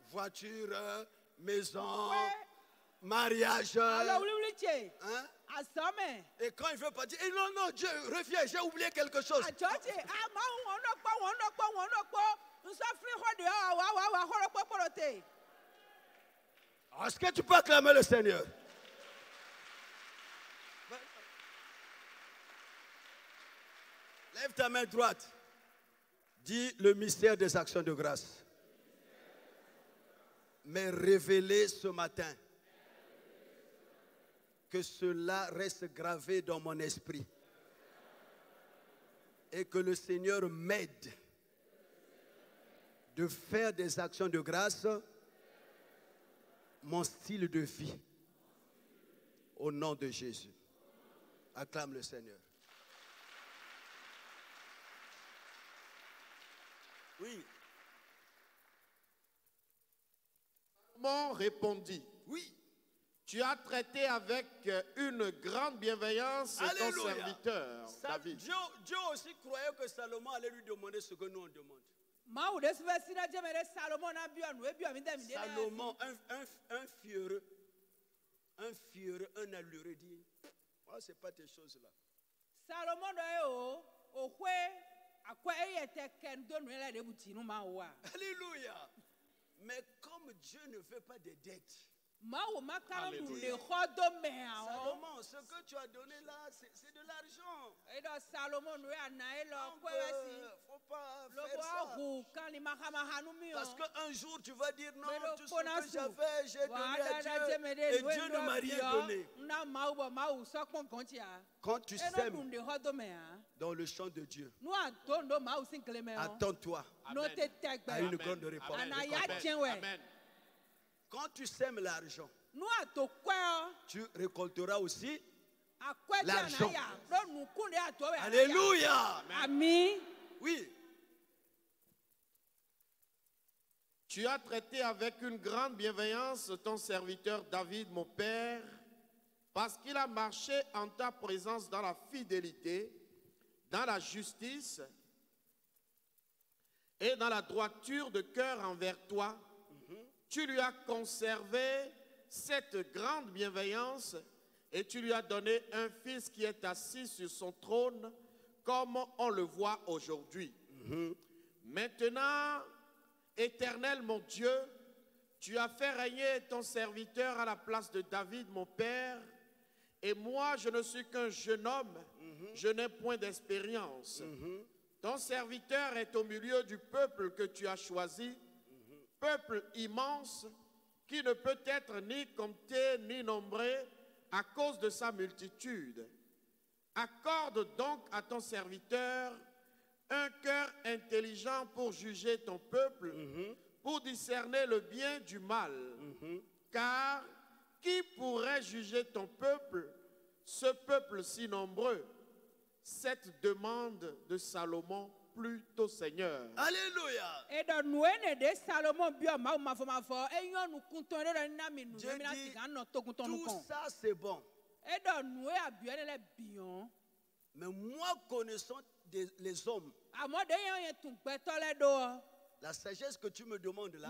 Voiture, maison, mariage. Hein? Et quand il veut partir, non, Dieu, reviens, j'ai oublié quelque chose. Est-ce que tu peux acclamer le Seigneur? Lève ta main droite. Dis le mystère des actions de grâce. Mais révélé ce matin. Que cela reste gravé dans mon esprit. Et que le Seigneur m'aide de faire des actions de grâce mon style de vie. Au nom de Jésus. Acclame le Seigneur. Oui. Salomon répondit. Oui. Tu as traité avec une grande bienveillance ton serviteur, David. Dieu aussi croyait que Salomon allait lui demander ce que nous on demande. Salomon, un fieur, un alluré dit, oh, c'est pas tes choses là. Alléluia. Mais comme Dieu ne veut pas de dettes, Alléluia. Salomon, ce que tu as donné là, c'est de l'argent. Donc, faut pas faire ça. Parce qu'un jour, tu vas dire non, tout ce que j'avais, j'ai donné à Dieu. Et Dieu ne m'a rien donné. Quand tu sèmes dans le champ de Dieu, attends-toi à une grande réponse. Amen. Quand tu sèmes l'argent, tu récolteras aussi l'argent. Alléluia. Amen. Oui. Tu as traité avec une grande bienveillance ton serviteur David, mon père, parce qu'il a marché en ta présence dans la fidélité, dans la justice et dans la droiture de cœur envers toi. Tu lui as conservé cette grande bienveillance et tu lui as donné un fils qui est assis sur son trône comme on le voit aujourd'hui. Maintenant, Éternel mon Dieu, tu as fait régner ton serviteur à la place de David mon père Et moi, je ne suis qu'un jeune homme, je n'ai point d'expérience. Ton serviteur est au milieu du peuple que tu as choisi, peuple immense qui ne peut être ni compté ni nombré à cause de sa multitude. Accorde donc à ton serviteur un cœur intelligent pour juger ton peuple, pour discerner le bien du mal. Car qui pourrait juger ton peuple, ce peuple si nombreux? Cette demande de Salomon plutôt Seigneur. Alléluia. Tout ça c'est bon. Mais moi connaissant les hommes, la sagesse que tu me demandes là,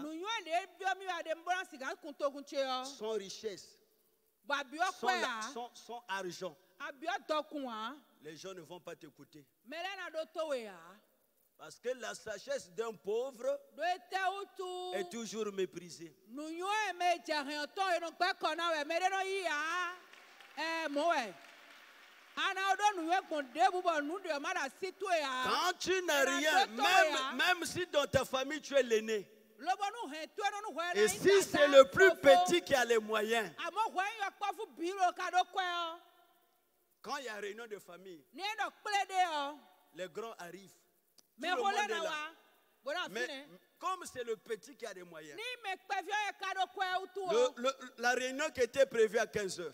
sans richesse, sans argent, les gens ne vont pas t'écouter. Parce que la sagesse d'un pauvre est toujours méprisée. Quand tu n'as rien, même si dans ta famille tu es l'aîné, et si c'est le plus petit qui a les moyens, quand il y a réunion de famille, les grands arrivent. Tout le monde est là. Mais comme c'est le petit qui a les moyens, la réunion qui était prévue à 15 h,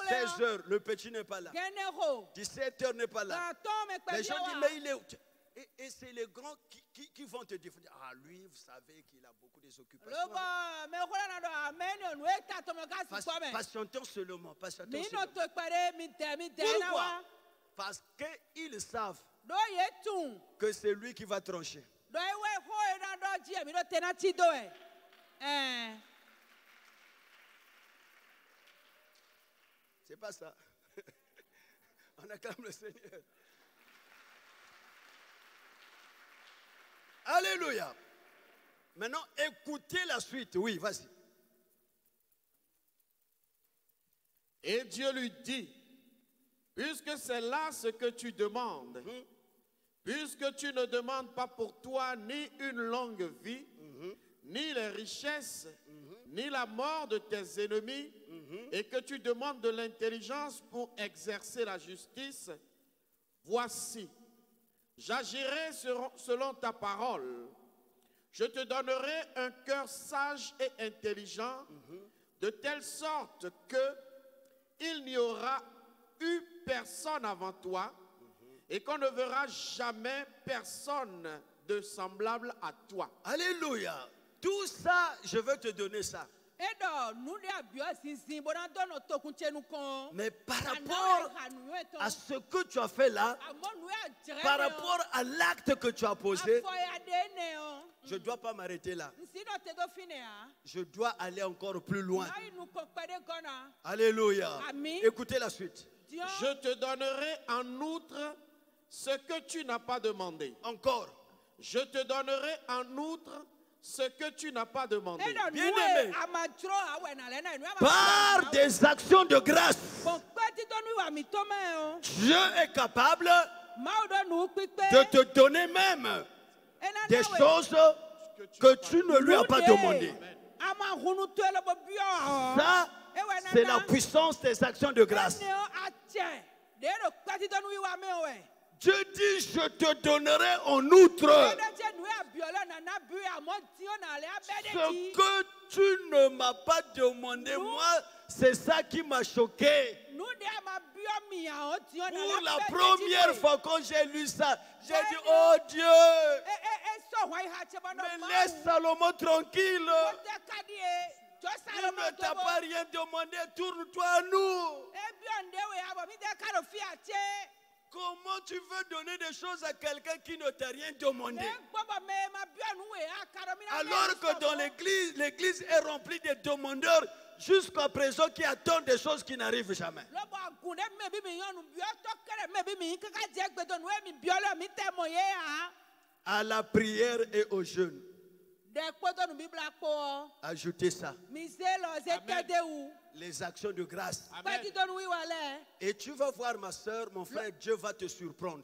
16 h, le petit n'est pas là. 17 h n'est pas là. Les gens disent, mais il est où? Et c'est les grands qui vont te dire, ah lui, vous savez qu'il a beaucoup des occupations. Patientons seulement, patientons seulement. Pourquoi? Parce qu'ils savent que c'est lui qui va trancher. C'est pas ça. On acclame le Seigneur. Alléluia. Maintenant, écoutez la suite. Oui, vas-y. Et Dieu lui dit, puisque c'est là ce que tu demandes, puisque tu ne demandes pas pour toi ni une longue vie, ni les richesses, ni la mort de tes ennemis, et que tu demandes de l'intelligence pour exercer la justice, voici, j'agirai selon ta parole. Je te donnerai un cœur sage et intelligent, de telle sorte que il n'y aura eu personne avant toi, et qu'on ne verra jamais personne de semblable à toi. Alléluia. Tout ça, je veux te donner ça. Mais par rapport à ce que tu as fait là, par rapport à l'acte que tu as posé, je ne dois pas m'arrêter là. Je dois aller encore plus loin. Alléluia. Écoutez la suite. Je te donnerai en outre ce que tu n'as pas demandé. Encore. Je te donnerai en outre ce que tu n'as pas demandé. Bien-aimé, par des actions de grâce, Dieu est capable de te donner même des choses que tu ne lui as pas demandées. Ça, c'est la puissance des actions de grâce. Dieu dit, je te donnerai en outre ce que tu ne m'as pas demandé. Moi, c'est ça qui m'a choqué. Pour la première fois quand j'ai lu ça, j'ai dit, oh Dieu, mais laisse Salomon tranquille. Il ne t'a pas rien demandé, tourne-toi à nous. Comment tu veux donner des choses à quelqu'un qui ne t'a rien demandé? Alors que dans l'église est remplie de demandeurs jusqu'à présent qui attendent des choses qui n'arrivent jamais. À la prière et au jeûne. Ajoutez ça. Amen. Les actions de grâce. Amen. Et tu vas voir, ma soeur, mon frère, Dieu va te surprendre.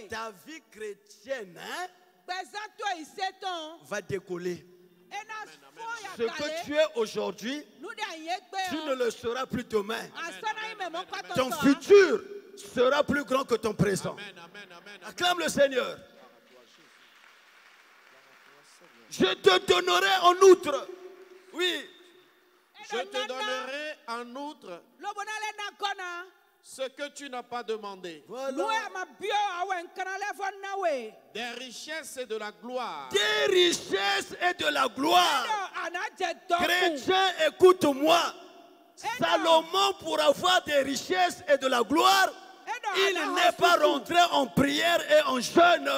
Ta vie chrétienne va décoller. Ce que tu es aujourd'hui, tu ne le seras plus demain. Ton futur sera plus grand que ton présent. Acclame le Seigneur. Je te donnerai en outre. Oui. Je te donnerai en outre ce que tu n'as pas demandé. Voilà. Des richesses et de la gloire. Des richesses et de la gloire. Chrétien, écoute-moi. Salomon, pour avoir des richesses et de la gloire, il n'est pas rentré en prière et en jeûne.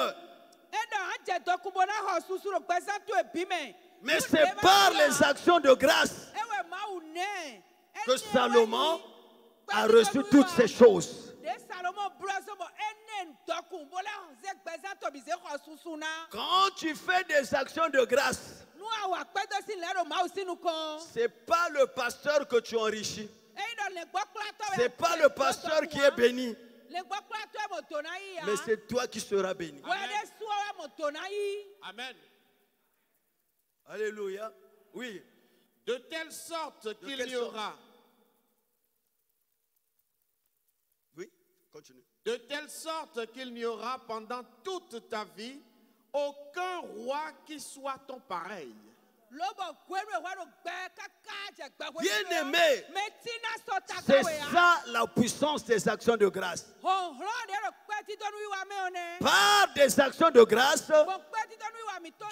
Mais c'est par les actions de grâce que Salomon a reçu toutes ces choses. Quand tu fais des actions de grâce, ce n'est pas le pasteur que tu enrichis. Ce n'est pas le pasteur qui est béni. Mais c'est toi qui seras béni. Amen. Alléluia. Oui. De telle sorte qu'il y aura. Oui, continue. De telle sorte qu'il n'y aura pendant toute ta vie aucun roi qui soit ton pareil. Bien-aimé, c'est ça la puissance des actions de grâce. Par des actions de grâce,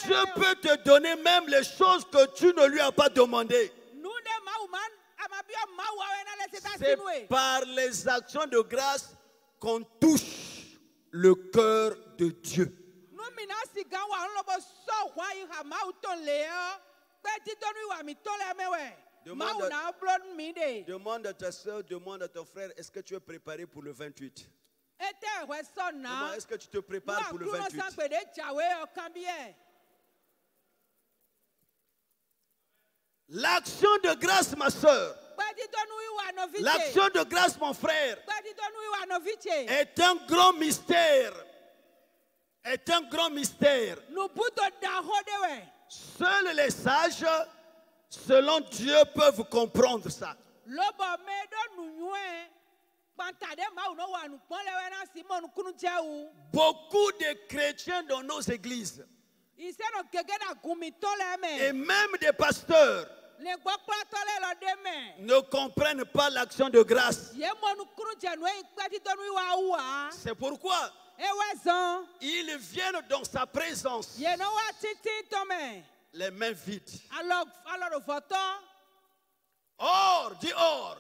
Dieu peut te donner même les choses que tu ne lui as pas demandées. C'est par les actions de grâce qu'on touche le cœur de Dieu. Demande à ta soeur, demande à ton frère, est-ce que tu es préparé pour le 28? Est-ce que tu te prépares pour le 28? L'action de grâce, ma soeur, l'action de grâce, mon frère, est un grand mystère. Est un grand mystère. Seuls les sages, selon Dieu, peuvent comprendre ça. Beaucoup de chrétiens dans nos églises, et même des pasteurs, ne comprennent pas l'action de grâce. C'est pourquoi ils viennent dans sa présence les mains vides. Or, dis or.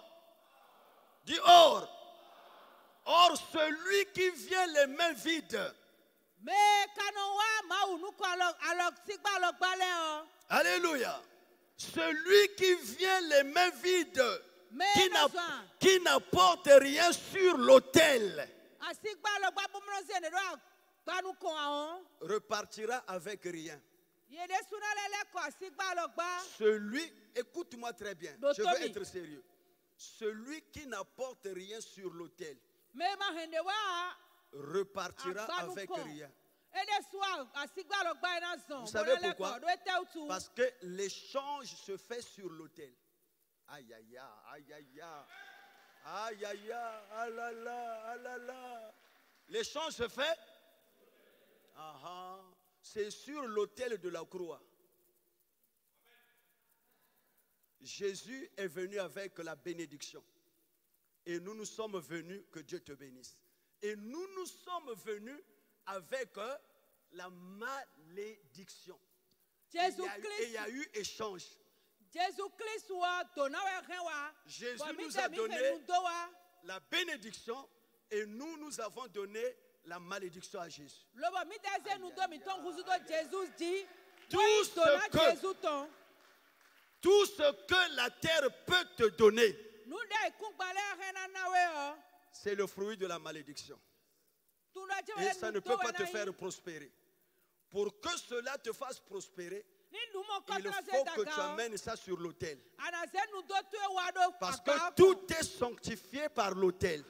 Dis or. Or, celui qui vient les mains vides, alléluia, celui qui vient les mains vides, qui n'apporte rien sur l'autel, repartira avec rien. Celui, écoute-moi très bien, je veux être sérieux. Celui qui n'apporte rien sur l'autel repartira avec rien. Vous savez pourquoi? Parce que l'échange se fait sur l'autel. Aïe aïe aïe aïe aïe aïe aïe aïe. L'échange se fait. C'est sur l'autel de la croix. Jésus est venu avec la bénédiction. Et nous sommes venus, que Dieu te bénisse. Et nous sommes venus avec la malédiction. Et il y a eu échange. Jésus nous a donné la bénédiction et nous avons donné la malédiction à Jésus. Tout ce que la terre peut te donner, c'est le fruit de la malédiction. Et ça ne peut pas te faire prospérer. Pour que cela te fasse prospérer, il faut que tu amènes ça sur l'autel. Parce que tout est sanctifié par l'autel.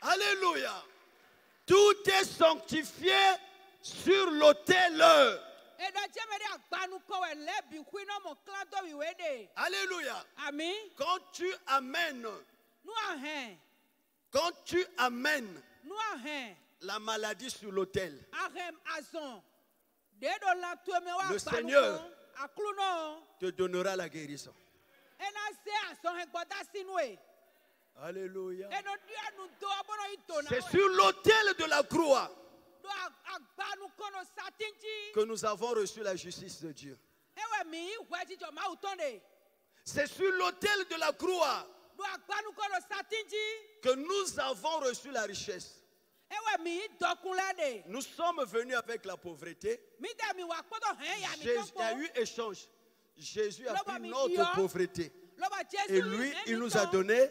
Alléluia. Tout est sanctifié sur l'autel. Alléluia. Quand tu amènes la maladie sur l'autel, le Seigneur te donnera la guérison. Alléluia. C'est sur l'autel de la croix que nous avons reçu la justice de Dieu. C'est sur l'autel de la croix que nous avons reçu la richesse. Nous sommes venus avec la pauvreté. Il y a eu échange. Jésus a pris notre pauvreté. Et lui, il nous a donné.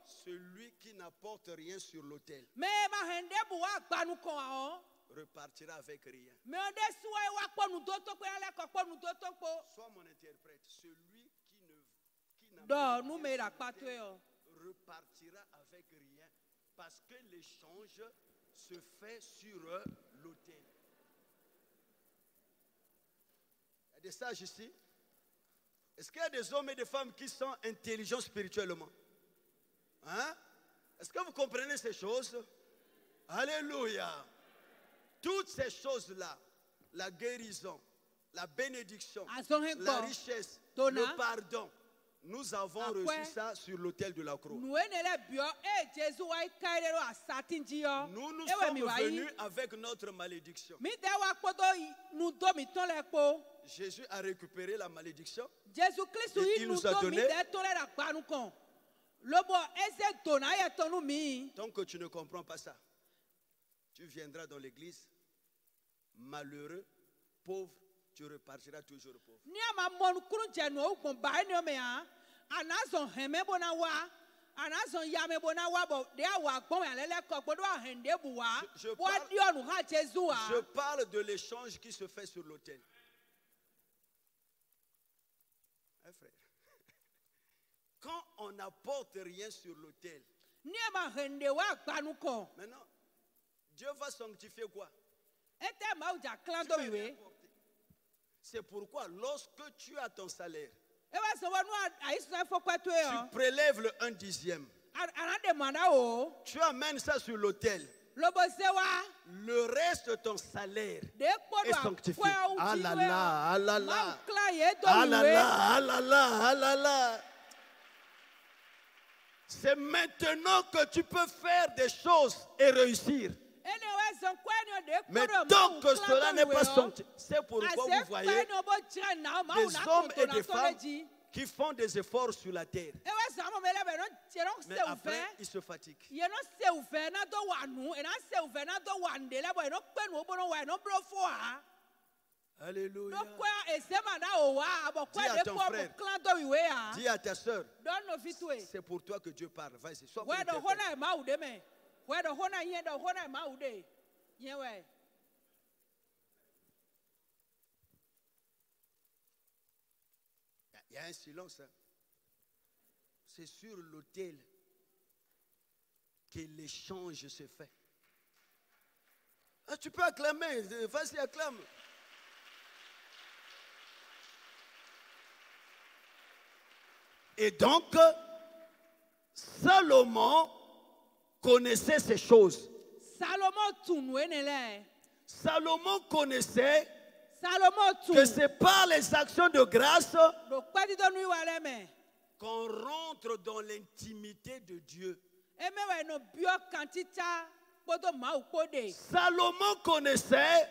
Celui qui n'apporte rien sur l'autel repartira avec rien. Sois mon interprète. Celui qui n'a rien repartira avec rien parce que l'échange se fait sur l'autel. Il y a des sages ici. Est-ce qu'il y a des hommes et des femmes qui sont intelligents spirituellement? Hein? Est-ce que vous comprenez ces choses? Alléluia. Toutes ces choses-là, la guérison, la bénédiction, la richesse, le pardon, nous avons reçu ça sur l'autel de la croix. Nous sommes venus avec notre malédiction. Jésus a récupéré la malédiction et il nous a donné. Tant que tu ne comprends pas ça, tu viendras dans l'église malheureux, pauvre, tu repartiras toujours pauvre. Je parle de l'échange qui se fait sur l'autel. Hein, frère? Quand on n'apporte rien sur l'autel, maintenant, Dieu va sanctifier quoi? C'est pourquoi lorsque tu as ton salaire, tu prélèves le 1/10. Tu amènes ça sur l'autel. Le reste de ton salaire est sanctifié. Ah là là, ah là là, ah là là, ah là là, ah là là. C'est maintenant que tu peux faire des choses et réussir. Mais tant que cela n'est pas sanctifié, c'est pourquoi vous voyez des hommes et des femmes qui font des efforts sur la terre. Mais après, ils se fatiguent. Alléluia. Dis à ton frère, dis à ta soeur, c'est pour toi que Dieu parle. Vas-y, sois pour il y a un silence. Hein. C'est sur l'autel que l'échange se fait. Ah, tu peux acclamer. Vas-y, acclame. Et donc, Salomon connaissait ces choses. Salomon connaissait que c'est par les actions de grâce qu'on rentre dans l'intimité de Dieu. Salomon connaissait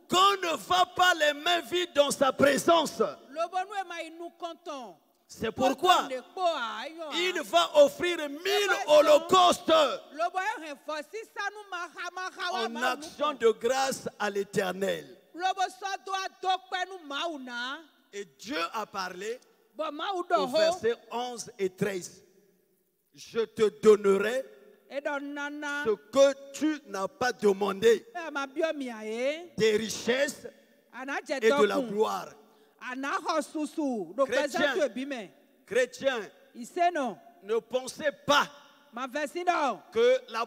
qu'on ne va pas les mains vides dans sa présence. C'est pourquoi il va offrir 1000 holocaustes en action de grâce à l'Éternel. Et Dieu a parlé au verset 11 et 13. Je te donnerai ce que tu n'as pas demandé, des richesses et de la gloire. Chrétiens, ne pensez pas que la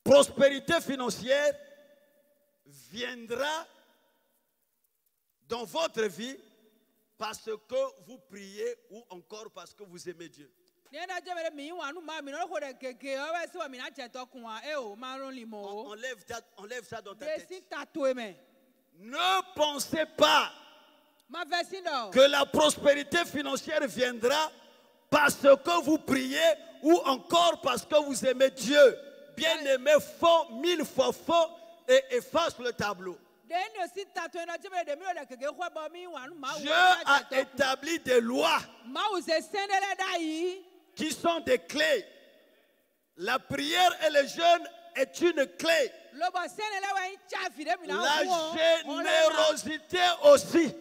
prospérité financière viendra dans votre vie parce que vous priez ou encore parce que vous aimez Dieu. Enlève ça dans ta tête. Ne pensez pas que la prospérité financière viendra parce que vous priez ou encore parce que vous aimez Dieu. Bien-aimé, faux, 1000 fois faux et efface le tableau. Dieu a établi des lois qui sont des clés. La prière et le jeûne est une clé. La générosité aussi.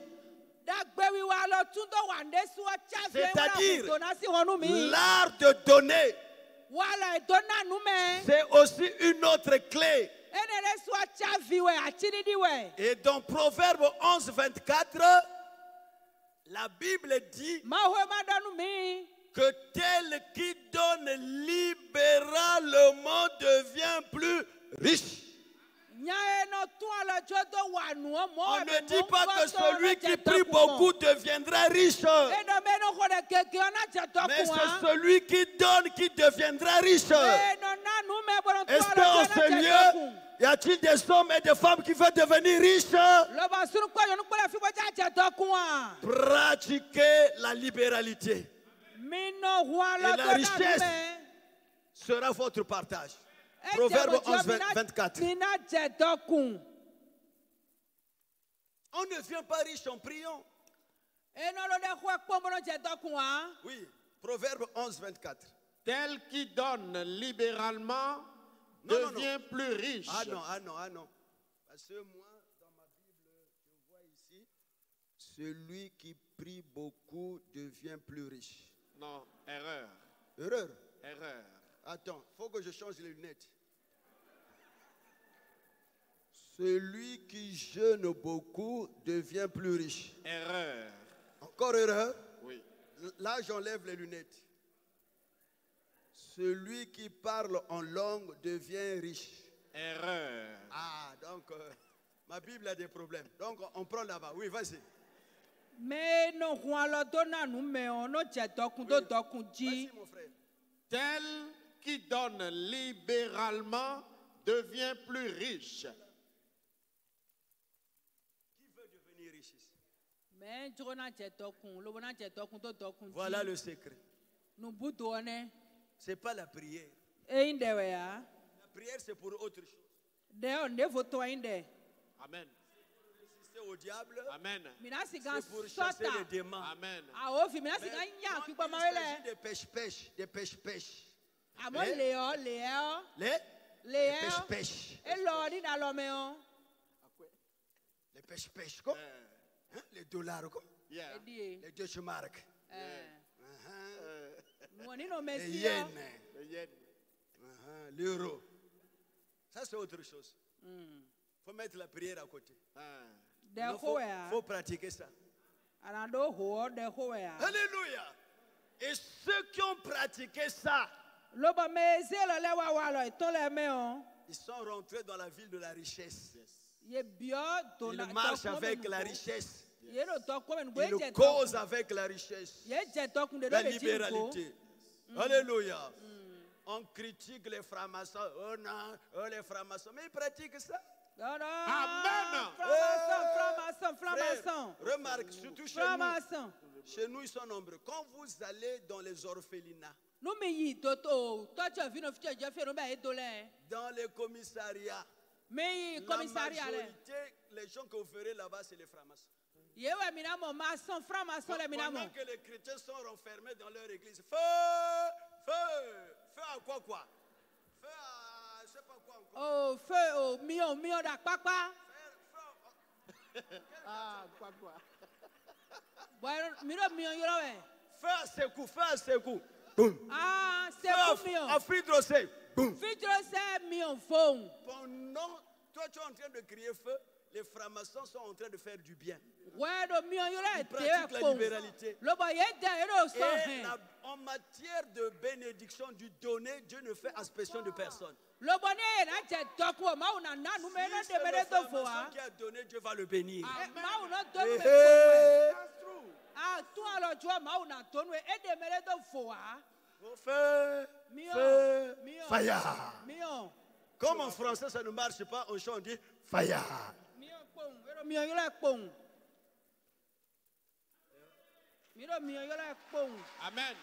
C'est-à-dire l'art de donner. C'est aussi une autre clé. Et dans Proverbe 11, 24, la Bible dit que tel qui donne libéralement devient plus riche. On ne dit pas que celui qui prie beaucoup deviendra riche. Mais c'est celui qui donne qui deviendra riche. Est-ce qu'en ce lieu, y a-t-il des hommes et des femmes qui veulent devenir riches? Pratiquez la libéralité. Et la richesse sera votre partage. Proverbe 11, 24. On ne devient pas riche en priant. Oui, Proverbe 11, 24. Tel qui donne libéralement devient plus riche. Ah non. Parce que moi, dans ma Bible, je vois ici, celui qui prie beaucoup devient plus riche. Non, erreur. Erreur? Erreur. Attends, il faut que je change les lunettes. Celui qui jeûne beaucoup devient plus riche. Erreur. Encore erreur? Oui. Là, j'enlève les lunettes. Celui qui parle en langue devient riche. Erreur. Ah, donc, ma Bible a des problèmes. Donc, on prend là-bas. Oui, vas-y. Mais non, Vas-y, mon frère. Tel qui donne libéralement devient plus riche. Qui veut devenir riche ici? Voilà le secret. Ce n'est pas la prière. La prière, c'est pour autre chose. Amen. Résister au diable. Amen. C'est pour chasser les démons. Amen. Mais il s'agit de pêche-pêche. Des pêche-pêche. Les pêche-pêche. Les pêche-pêche, quoi. Hein? Les dollars, quoi. Yeah. Les Deutschmark. Les Les yens. yens. L'euro. Ça, c'est autre chose. Il faut mettre la prière à côté. Il faut pratiquer ça. Alléluia. Et ceux qui ont pratiqué ça, ils sont rentrés dans la ville de la richesse. Ils marchent avec la richesse. Ils causent avec la richesse. La libéralité. Alléluia. On critique les francs-maçons. Oh non, les francs-maçons. Mais ils pratiquent ça. Amen. Franc-maçon. Remarque, surtout chez nous, ils sont nombreux. Quand vous allez dans les orphelinats, dans les commissariats, la majorité, les gens que vous verrez là-bas, c'est les francs-maçons. Pendant que les chrétiens sont renfermés dans leur église, feu à quoi? Feu à, je sais pas quoi encore. Oh, feu, million d'akpakpa. Ah, quoi. Fais à Sekou, fais à Sekou. Boum. Ah, Fais à Fridrosé. Boum. Pendant, toi tu es en train de crier feu, les francs-maçons sont en train de faire du bien. Ils pratiquent la libéralité. Et en matière de bénédiction du donné, Dieu ne fait aspersion de personne. Si c'est le franc-maçon qui a donné, Dieu va le bénir. Feu, feu, fire. Comme en français ça ne marche pas, au chant on dit fire. Amen.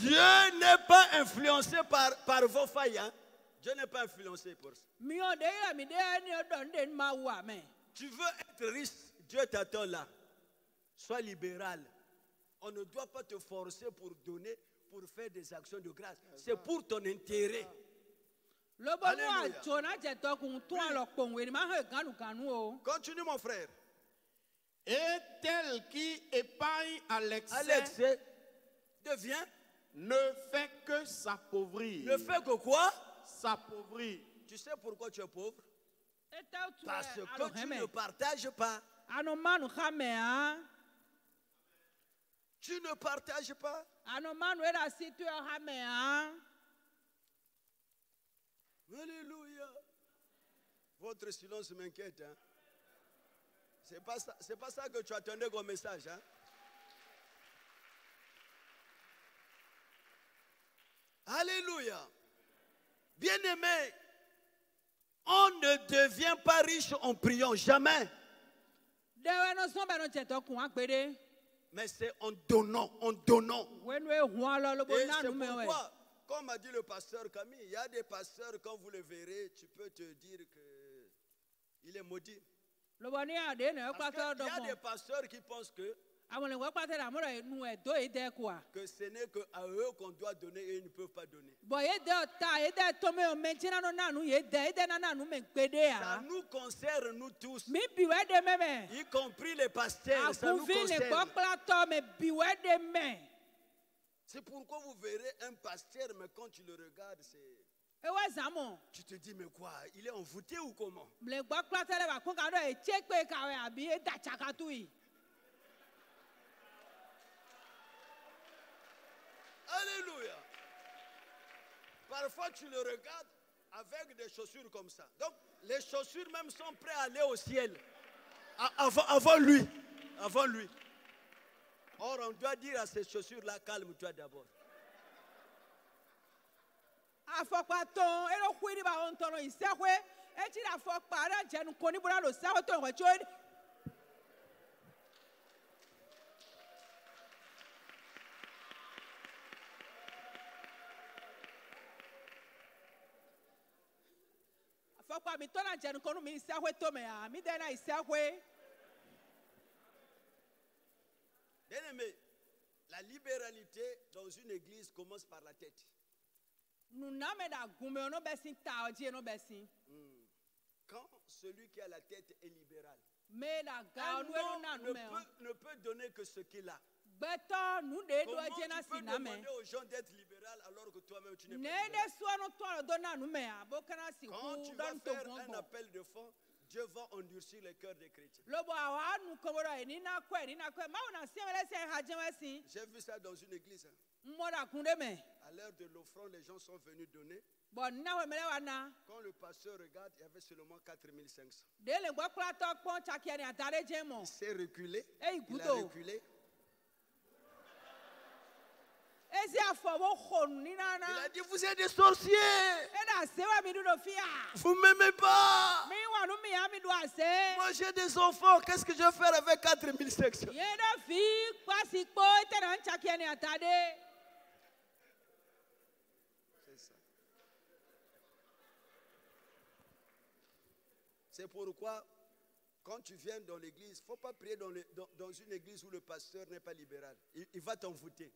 Dieu n'est pas influencé par vos failles. Hein? Dieu n'est pas influencé pour ça. Tu veux être riche, Dieu t'attend là. Sois libéral. On ne doit pas te forcer pour donner, pour faire des actions de grâce. C'est pour ton intérêt. Alléluia. Continue mon frère. Et tel qui épargne à l'excès devient, ne fait que s'appauvrir. Ne fait que quoi? S'appauvrir. Tu sais pourquoi tu es pauvre? Parce que tu ne partages pas. Tu ne partages pas. Alléluia. Votre silence m'inquiète. Hein? C'est pas ça que tu attendais comme message. Hein? Alléluia. Bien-aimé, on ne devient pas riche en priant, jamais. Mais c'est en donnant, en donnant. Et c'est pourquoi, comme a dit le pasteur Camille, il y a des pasteurs, quand vous le verrez, tu peux te dire qu'il est maudit. Parce qu'il y a des pasteurs qui pensent que ce n'est qu'à eux qu'on doit donner et ils ne peuvent pas donner. Ça nous concerne, nous tous. Y compris les pasteurs, ça nous concerne. C'est pourquoi vous verrez un pasteur, mais quand tu le regardes, tu te dis, mais quoi, il est envoûté ou comment? Alléluia. Parfois tu le regardes avec des chaussures comme ça. Donc les chaussures même sont prêtes à aller au ciel. Avant lui. Avant lui. Or on doit dire à ces chaussures-là, calme-toi d'abord. Bien-aimé, la libéralité dans une église commence par la tête. Quand celui qui a la tête est libéral, un homme ne peut donner que ce qu'il a. Comment tu peux demander aux gens d'être libéral alors que toi-même tu n'es pas libéral? Quand tu vas faire un appel de fonds, Dieu va endurcir les cœurs des chrétiens. J'ai vu ça dans une église. À l'heure de l'offrande, les gens sont venus donner. Quand le pasteur regarde, il y avait seulement 4500. Il s'est reculé. Il a reculé. Il a dit, vous êtes des sorciers. Vous ne m'aimez pas. Moi j'ai des enfants. Qu'est-ce que je vais faire avec 4500? C'est ça. C'est pourquoi, quand tu viens dans l'église, il ne faut pas prier dans une église où le pasteur n'est pas libéral. Il va t'envoûter.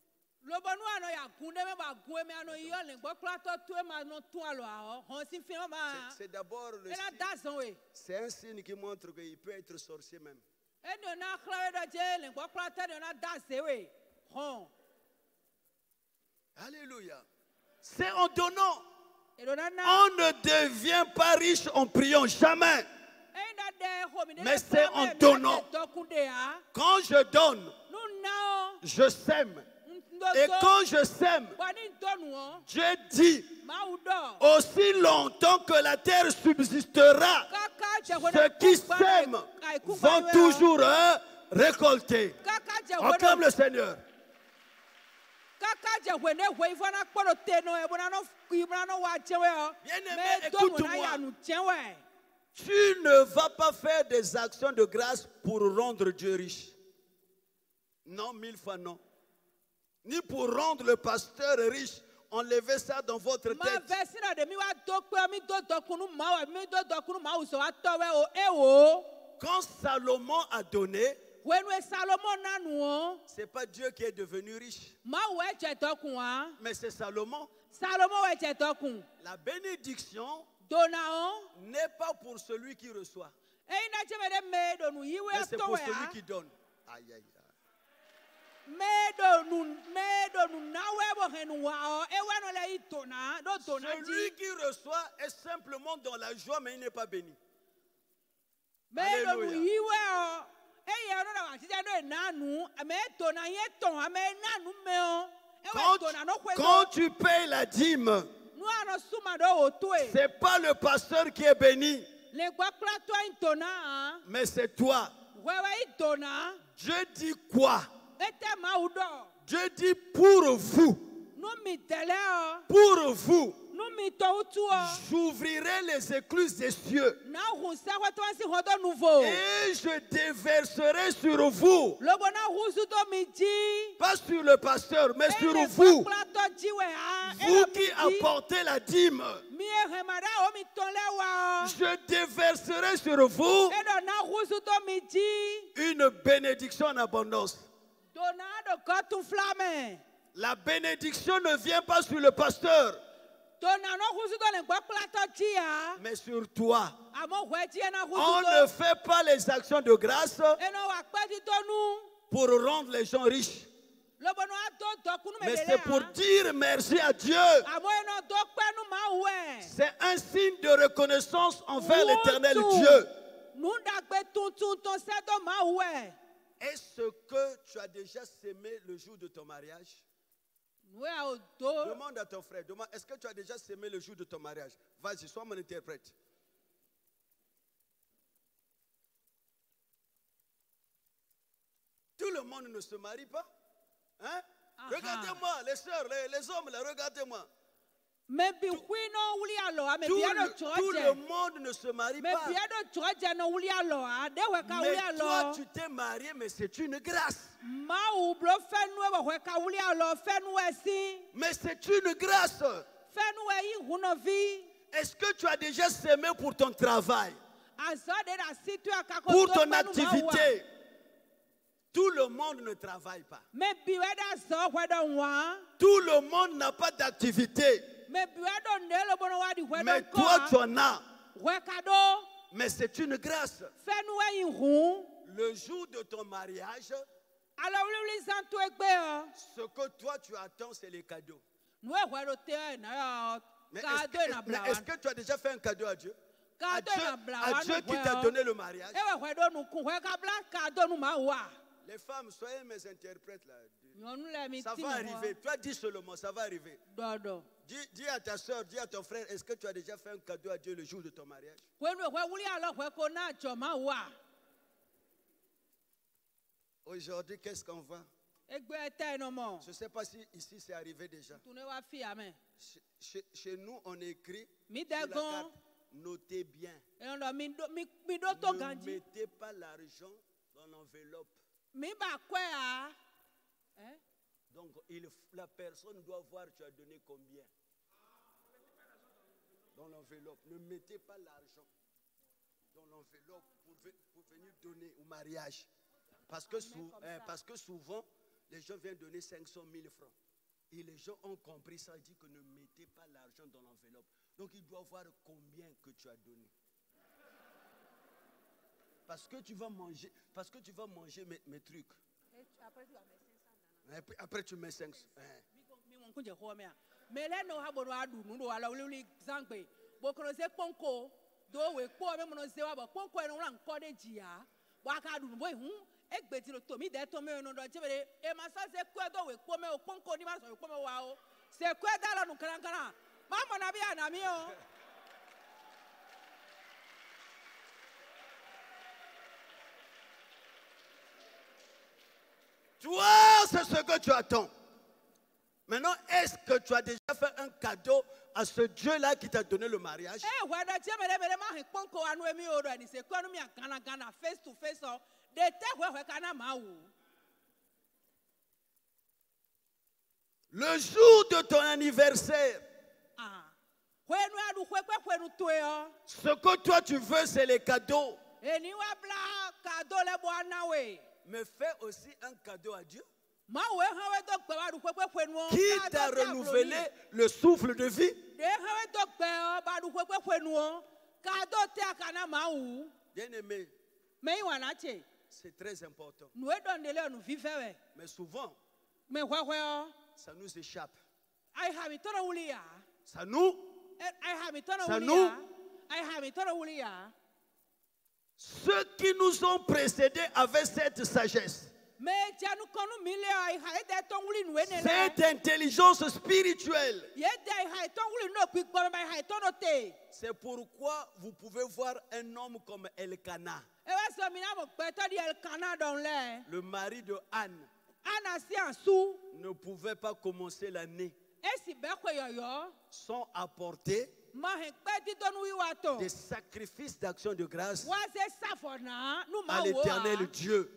C'est d'abord le signe. C'est un signe qui montre qu'il peut être sorcier même. Alléluia. C'est en donnant. On ne devient pas riche en priant, jamais. Mais c'est en donnant. Quand je donne, je sème. Et quand je sème, Dieu dit, aussi longtemps que la terre subsistera, ceux qui sèment vont toujours récolter. Acclame le Seigneur. Bien-aimé, écoute-moi. Tu ne vas pas faire des actions de grâce pour rendre Dieu riche. Non, 1000 fois non. Ni pour rendre le pasteur riche. Enlevez ça dans votre tête. Quand Salomon a donné, ce n'est pas Dieu qui est devenu riche. Mais c'est Salomon. La bénédiction n'est pas pour celui qui reçoit. Mais c'est pour celui qui donne. Aïe, aïe, aïe. Celui qui reçoit est simplement dans la joie, mais il n'est pas béni. Alléluia. Quand tu payes la dîme, ce n'est pas le pasteur qui est béni, mais c'est toi. Dieu dit quoi? Dieu dit pour vous. Pour vous. J'ouvrirai les écluses des cieux. Et je déverserai sur vous. Pas sur le pasteur, mais sur vous. Vous qui apportez la dîme. Je déverserai sur vous une bénédiction en abondance. La bénédiction ne vient pas sur le pasteur, mais sur toi. On ne fait pas les actions de grâce pour rendre les gens riches. Mais c'est pour dire merci à Dieu. C'est un signe de reconnaissance envers l'Éternel Dieu. Est-ce que tu as déjà sémé le jour de ton mariage? Demande à ton frère, est-ce que tu as déjà sémé le jour de ton mariage? Vas-y, sois mon interprète. Tout le monde ne se marie pas. Hein? Regardez-moi, les sœurs, les hommes, là, regardez-moi. Tout le monde ne se marie pas. Mais toi, tu t'es marié, mais c'est une grâce. Mais c'est une grâce. Est-ce que tu as déjà sémé pour ton travail? Pour ton activité? Tout le monde ne travaille pas. Tout le monde n'a pas d'activité. Mais toi, tu en as. Mais c'est une grâce. Le jour de ton mariage, ce que toi tu attends, c'est les cadeaux. Mais est-ce que tu as déjà fait un cadeau à Dieu? À Dieu qui t'a donné le mariage. Les femmes, soyez mes interprètes là. Ça va arriver. Toi, dis seulement, ça va arriver. Dis à ta soeur, dis à ton frère, est-ce que tu as déjà fait un cadeau à Dieu le jour de ton mariage? Aujourd'hui, qu'est-ce qu'on voit? Je ne sais pas si ici c'est arrivé déjà. Chez nous, on écrit sur la carte, notez bien. Ne mettez pas l'argent dans l'enveloppe. Donc, la personne doit voir tu as donné combien dans l'enveloppe. Ne mettez pas l'argent dans l'enveloppe pour venir donner au mariage. Parce que souvent, les gens viennent donner 500 000 francs. Et les gens ont compris ça, ils disent que ne mettez pas l'argent dans l'enveloppe. Donc il doit voir combien que tu as donné. Parce que tu vas manger mes trucs. Après tu mets 500. Mais là, nous avons Toi, c'est ce que tu attends. Maintenant, est-ce que tu as déjà fait un cadeau à ce Dieu-là qui t'a donné le mariage? Le jour de ton anniversaire, ce que toi tu veux, c'est les cadeaux. Mais fais aussi un cadeau à Dieu qui t'a renouvelé le souffle de vie. Bien-aimé, c'est très important. Mais souvent, ça nous échappe. Ça nous. Ceux qui nous ont précédés avaient cette sagesse, cette intelligence spirituelle. C'est pourquoi vous pouvez voir un homme comme Elkana, le mari de Anne, ne pouvait pas commencer l'année sans apporter des sacrifices d'action de grâce à l'Éternel Dieu,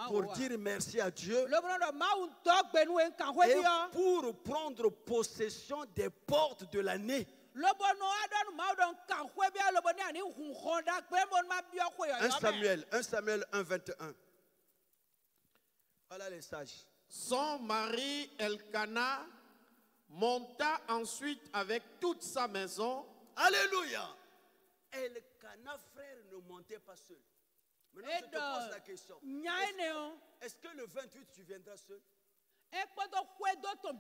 pour dire merci à Dieu et pour prendre possession des portes de l'année. 1 Samuel 1:21. Voilà les sages. Son mari Elkana monta ensuite avec toute sa maison. Alléluia. Elkana, frère, ne montait pas seul. Maintenant, je te pose la question. Est-ce que le 28, tu viendras seul?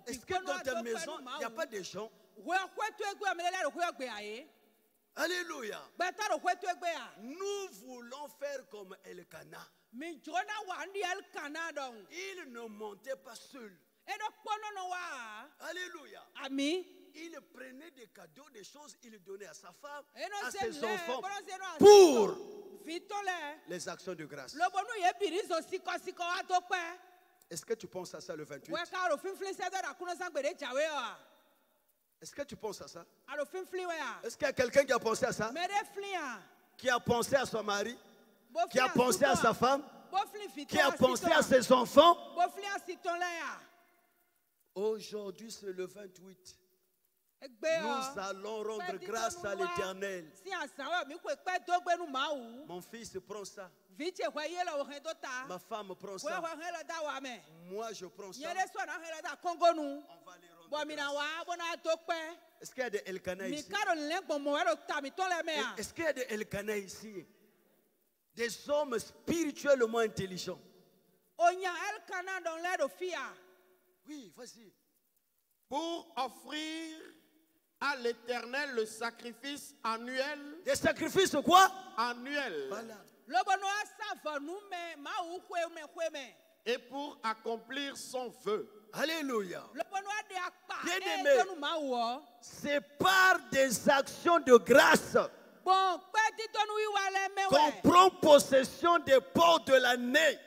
Est-ce que dans ta maison, il n'y a pas de gens? Alléluia. Nous voulons faire comme Elkana. Il ne montait pas seul. Alléluia. Il prenait des cadeaux, des choses, il donnait à sa femme, à ses enfants, pour les actions de grâce. Est-ce que tu penses à ça le 28? Est-ce que tu penses à ça? Est-ce qu'il y a quelqu'un qui a pensé à ça? Qui a pensé à son mari? Qui a pensé à sa femme? Qui a pensé à ses enfants? Aujourd'hui, c'est le 28. Nous allons rendre grâce à l'Éternel. Mon fils prend ça. Ma femme prend ça. Moi, je prends ça. On va les rendre grâce. Est-ce qu'il y a des Elkana ici? Est-ce qu'il y a des Elkana ici? Des hommes spirituellement intelligents. Oui, vas-y. Pour offrir à l'Éternel le sacrifice annuel. Des sacrifices quoi? Annuel. Voilà. Et pour accomplir son vœu. Alléluia. Bien-aimé, c'est par des actions de grâce qu'on prend possession des portes de l'année.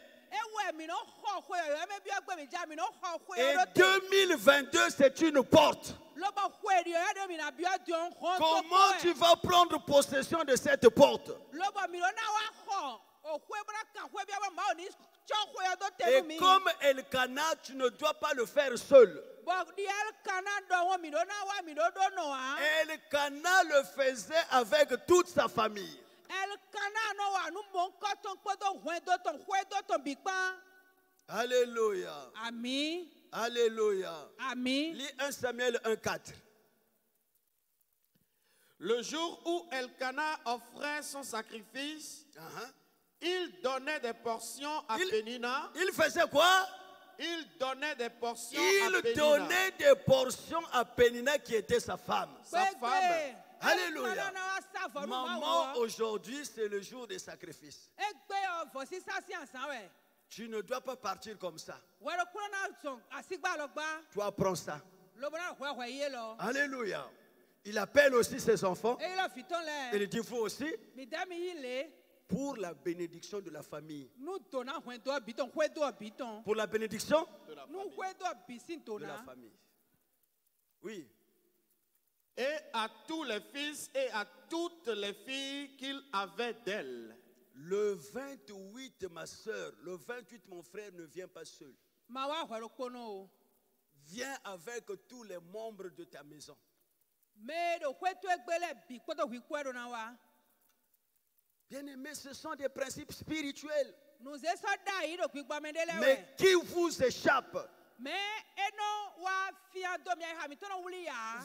Et 2022, c'est une porte. Comment tu vas prendre possession de cette porte? Et comme Elkana, tu ne dois pas le faire seul. Elkana le faisait avec toute sa famille. Alléluia. Alléluia. Amen. Lis 1 Samuel 1,4. Le jour où Elkana offrait son sacrifice, il donnait des portions à Pénina. Il faisait quoi? Il donnait des portions à Pénina. Il donnait des portions à Pénina qui était sa femme. Sa femme. Alléluia. Maman, aujourd'hui, c'est le jour des sacrifices. Tu ne dois pas partir comme ça. Tu apprends ça. Alléluia. Il appelle aussi ses enfants. Il dit, vous aussi, pour la bénédiction de la famille. Pour la bénédiction de la famille. Oui. Et à tous les fils et à toutes les filles qu'il avait d'elle. Le 28, ma soeur, le 28, mon frère ne vient pas seul. Viens avec tous les membres de ta maison. Bien-aimés, ce sont des principes spirituels. Mais qui vous échappe?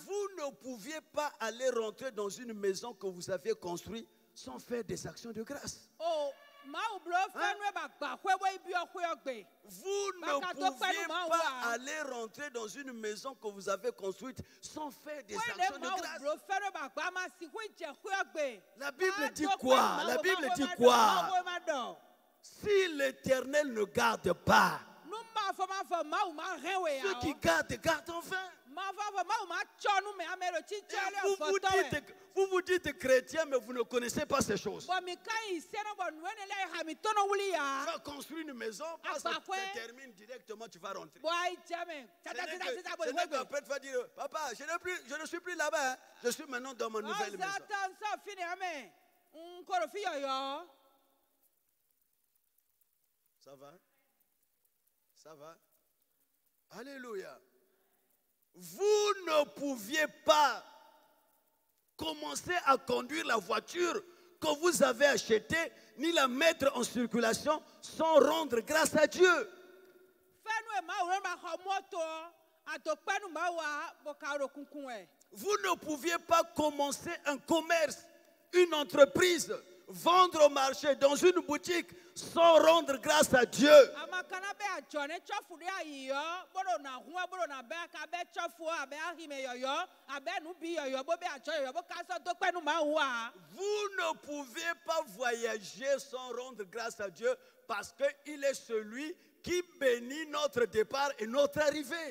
Vous ne pouviez pas aller rentrer dans une maison que vous avez construite sans faire des actions de grâce. Vous ne pouviez pas aller rentrer dans une maison que vous avez construite sans faire des actions de grâce. La Bible dit quoi? La Bible dit quoi? Si l'Éternel ne garde pas, ceux qui gardent, gardent en vain. Vous vous dites chrétien, mais vous ne connaissez pas ces choses. Tu vas construire une maison, parce que ça termine directement, tu vas rentrer. Ce n'est qu'après tu vas dire, papa, je ne suis plus là-bas, je suis maintenant dans ma nouvelle maison. Ça va? Ça va? Alléluia. Vous ne pouviez pas commencer à conduire la voiture que vous avez achetée, ni la mettre en circulation sans rendre grâce à Dieu. Vous ne pouviez pas commencer un commerce, une entreprise, vendre au marché, dans une boutique, sans rendre grâce à Dieu. Vous ne pouvez pas voyager sans rendre grâce à Dieu parce qu'il est celui qui bénit notre départ et notre arrivée.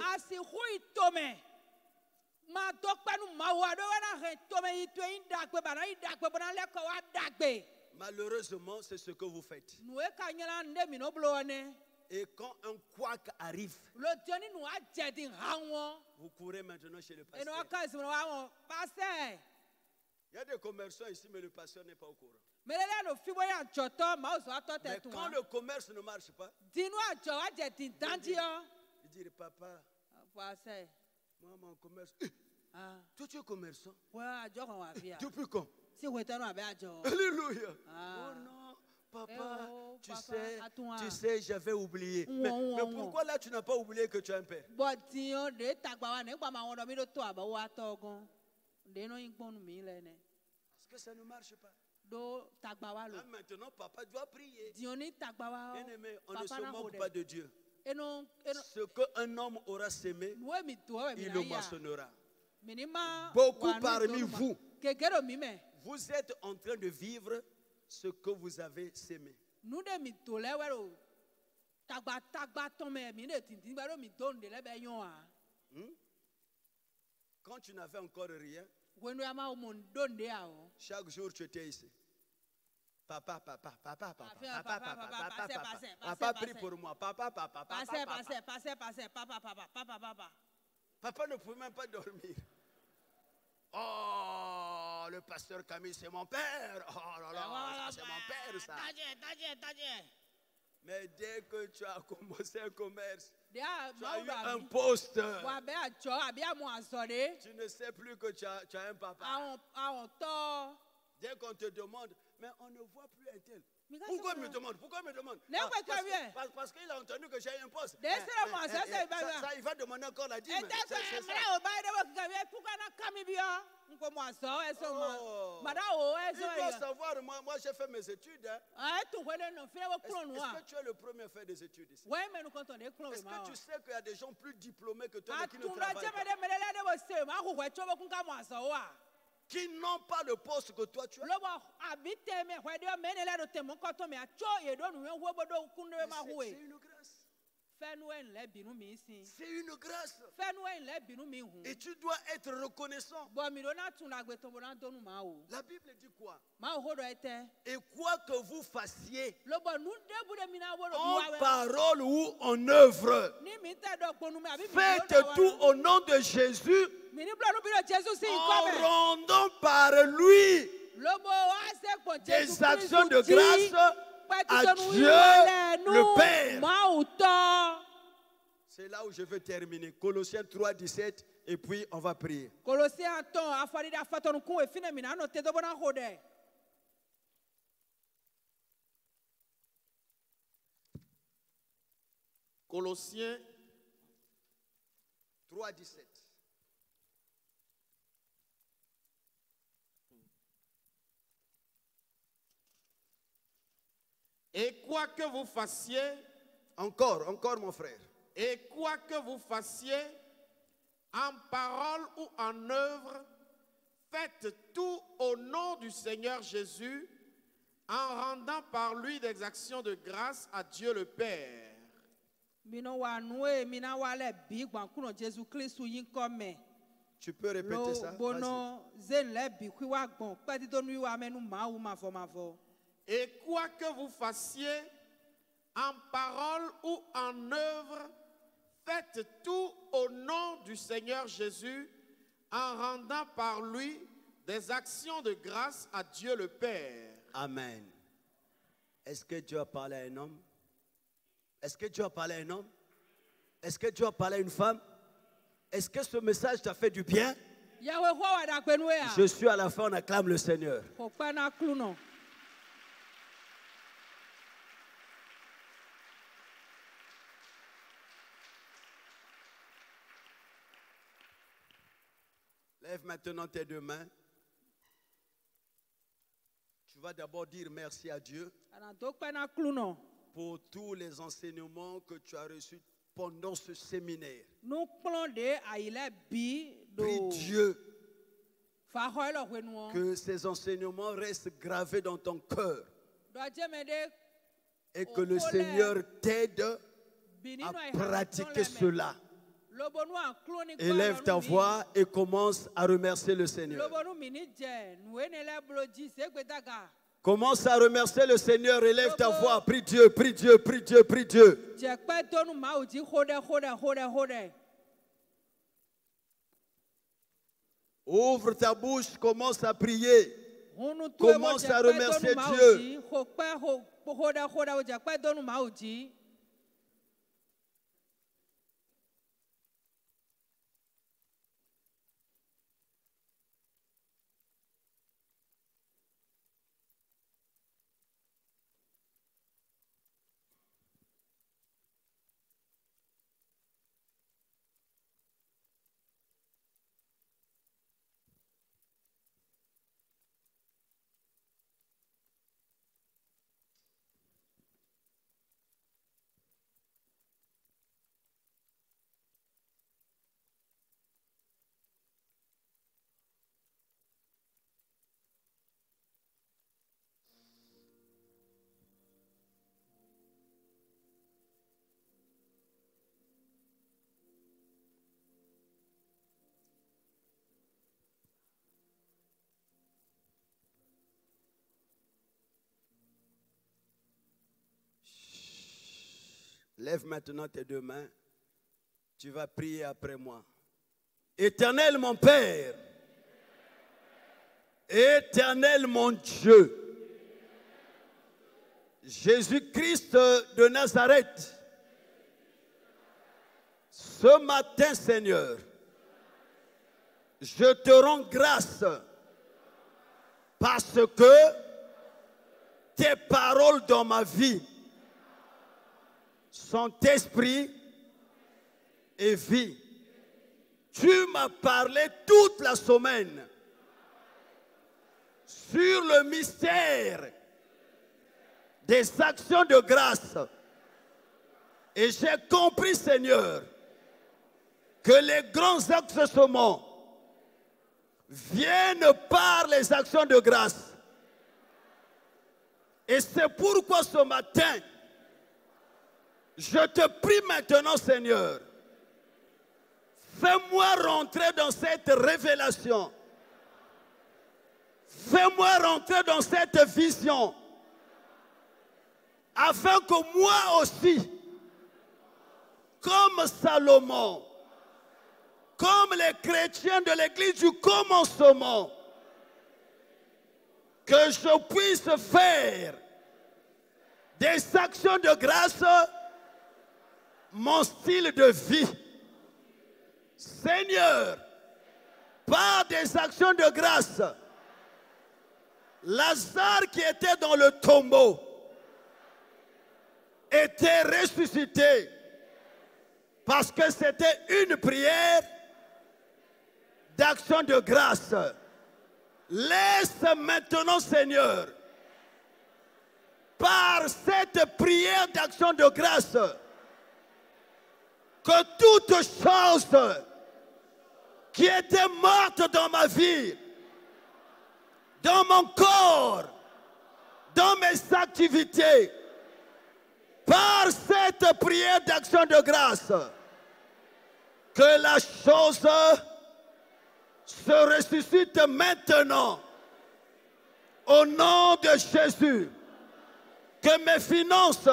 Malheureusement, c'est ce que vous faites. Et quand un couac arrive, vous courez maintenant chez le pasteur. Il y a des commerçants ici, mais le pasteur n'est pas au courant. Mais quand le commerce ne marche pas, il dit, papa, moi mon commerce, toi tu es commerçant. Depuis quand? Alléluia. Oh non, papa, tu sais, j'avais oublié. Mais pourquoi là tu n'as pas oublié que tu as un père? Parce que ça ne marche pas. Là, maintenant, papa doit prier. Bien-aimé, on ne se moque pas de Dieu. Ce qu'un homme aura sémé, il le moissonnera. Beaucoup parmi vous, vous êtes en train de vivre ce que vous avez sémé. Quand tu n'avais encore rien, chaque jour tu étais ici. Papa, prie pour moi. Papa. Papa ne pouvait même pas dormir. Oh, le pasteur Camille, c'est mon père. Oh là là, c'est mon père, ça. Mais dès que tu as commencé un commerce, tu as eu un poste, tu ne sais plus que tu as un papa. Dès qu'on te demande, mais on ne voit plus un tel. Pourquoi il me demande? Pourquoi il me demande? Parce qu'il a entendu que j'ai un poste. Ça, il va demander encore la dîme. Il doit savoir, moi j'ai fait mes études. Est-ce que tu es le premier à faire des études ici? Est-ce que tu sais qu'il y a des gens plus diplômés que toi mais qui ne travaillent pas? Qui n'ont pas le poste que toi tu as. C'est une grâce. C'est une grâce. Et tu dois être reconnaissant. La Bible dit quoi? Et quoi que vous fassiez, en parole ou en œuvre, faites tout au nom de Jésus, en rendant par lui des actions de grâce à Dieu le Père. C'est là où je veux terminer. Colossiens 3, 17, et puis on va prier. Colossiens 3, 17. Et quoi que vous fassiez, encore mon frère. Et quoi que vous fassiez, en parole ou en œuvre, faites tout au nom du Seigneur Jésus, en rendant par lui des actions de grâce à Dieu le Père. Tu peux répéter ça? Et quoi que vous fassiez, en parole ou en œuvre, faites tout au nom du Seigneur Jésus, en rendant par lui des actions de grâce à Dieu le Père. Amen. Est-ce que Dieu a parlé à un homme? Est-ce que Dieu a parlé à un homme? Est-ce que Dieu a parlé à une femme? Est-ce que ce message t'a fait du bien? Je suis à la fin, on acclame le Seigneur. Lève maintenant tes deux mains. Tu vas d'abord dire merci à Dieu pour tous les enseignements que tu as reçus pendant ce séminaire. Prie Dieu que ces enseignements restent gravés dans ton cœur et que le Seigneur t'aide à pratiquer cela. Élève ta voix et commence à remercier le Seigneur. Commence à remercier le Seigneur, élève ta voix, prie Dieu, prie Dieu, prie Dieu, prie Dieu. Ouvre ta bouche, commence à prier. Commence à remercier Dieu. Lève maintenant tes deux mains. Tu vas prier après moi. Éternel mon Père, Éternel mon Dieu, Jésus-Christ de Nazareth, ce matin, Seigneur, je te rends grâce parce que tes paroles dans ma vie sont esprit et vie. Tu m'as parlé toute la semaine sur le mystère des actions de grâce. Et j'ai compris, Seigneur, que les grands exaucements viennent par les actions de grâce. Et c'est pourquoi ce matin, je te prie maintenant, Seigneur, fais-moi rentrer dans cette révélation. Fais-moi rentrer dans cette vision, afin que moi aussi, comme Salomon, comme les chrétiens de l'église du commencement, que je puisse faire des actions de grâce mon style de vie. Seigneur, par des actions de grâce, Lazare qui était dans le tombeau était ressuscité parce que c'était une prière d'action de grâce. Laisse maintenant, Seigneur, par cette prière d'action de grâce, que toute chose qui était morte dans ma vie, dans mon corps, dans mes activités, par cette prière d'action de grâce, que la chose se ressuscite maintenant au nom de Jésus. Que mes finances,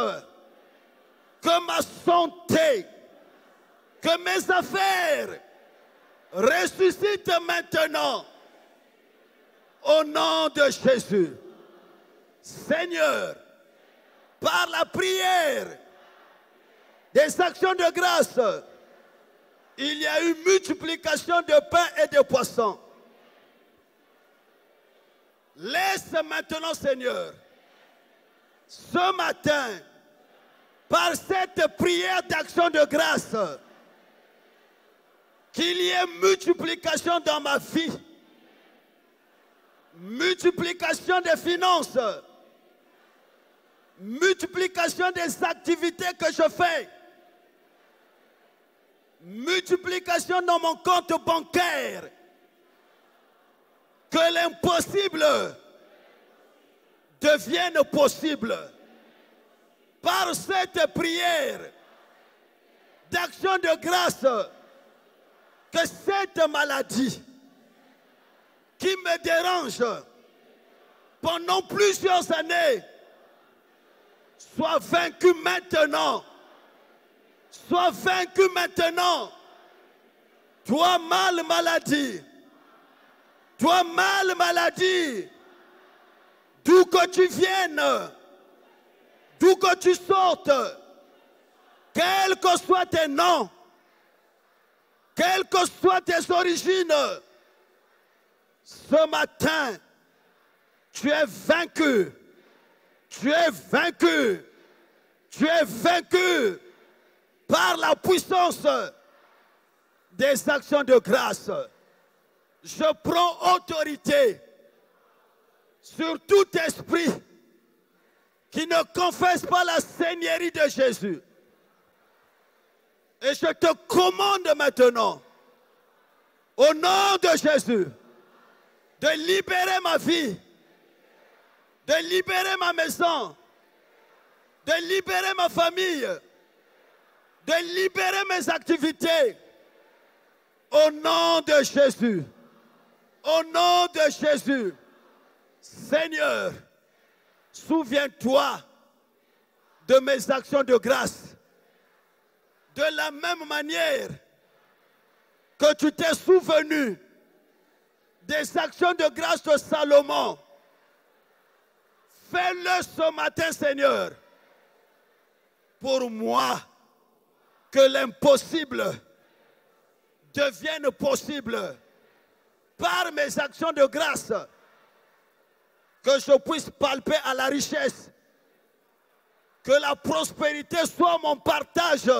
que ma santé, que mes affaires ressuscitent maintenant au nom de Jésus. Seigneur, par la prière des actions de grâce, il y a eu multiplication de pain et de poissons. Laisse maintenant, Seigneur, ce matin, par cette prière d'action de grâce, qu'il y ait multiplication dans ma vie, multiplication des finances, multiplication des activités que je fais, multiplication dans mon compte bancaire, que l'impossible devienne possible. Par cette prière d'action de grâce, que cette maladie qui me dérange pendant plusieurs années soit vaincue maintenant. Soit vaincue maintenant. Toi, mal maladie. Toi, mal maladie. D'où que tu viennes, d'où que tu sortes, quels que soient tes noms, quelles que soient tes origines, ce matin, tu es vaincu. Tu es vaincu. Tu es vaincu par la puissance des actions de grâce. Je prends autorité sur tout esprit qui ne confesse pas la seigneurie de Jésus. Et je te commande maintenant, au nom de Jésus, de libérer ma vie, de libérer ma maison, de libérer ma famille, de libérer mes activités. Au nom de Jésus. Au nom de Jésus. Seigneur, souviens-toi de mes actions de grâce. De la même manière que tu t'es souvenu des actions de grâce de Salomon. Fais-le ce matin, Seigneur, pour moi, que l'impossible devienne possible par mes actions de grâce. Que je puisse palper à la richesse. Que la prospérité soit mon partage.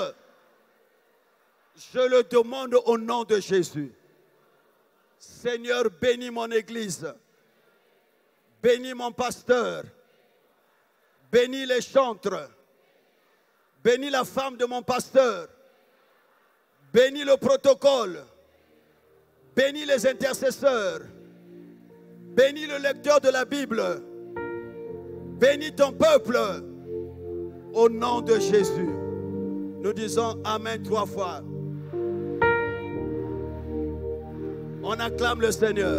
Je le demande au nom de Jésus. Seigneur, bénis mon église. Bénis mon pasteur. Bénis les chantres. Bénis la femme de mon pasteur. Bénis le protocole. Bénis les intercesseurs. Bénis le lecteur de la Bible. Bénis ton peuple. Au nom de Jésus. Nous disons Amen 3 fois. On acclame le Seigneur.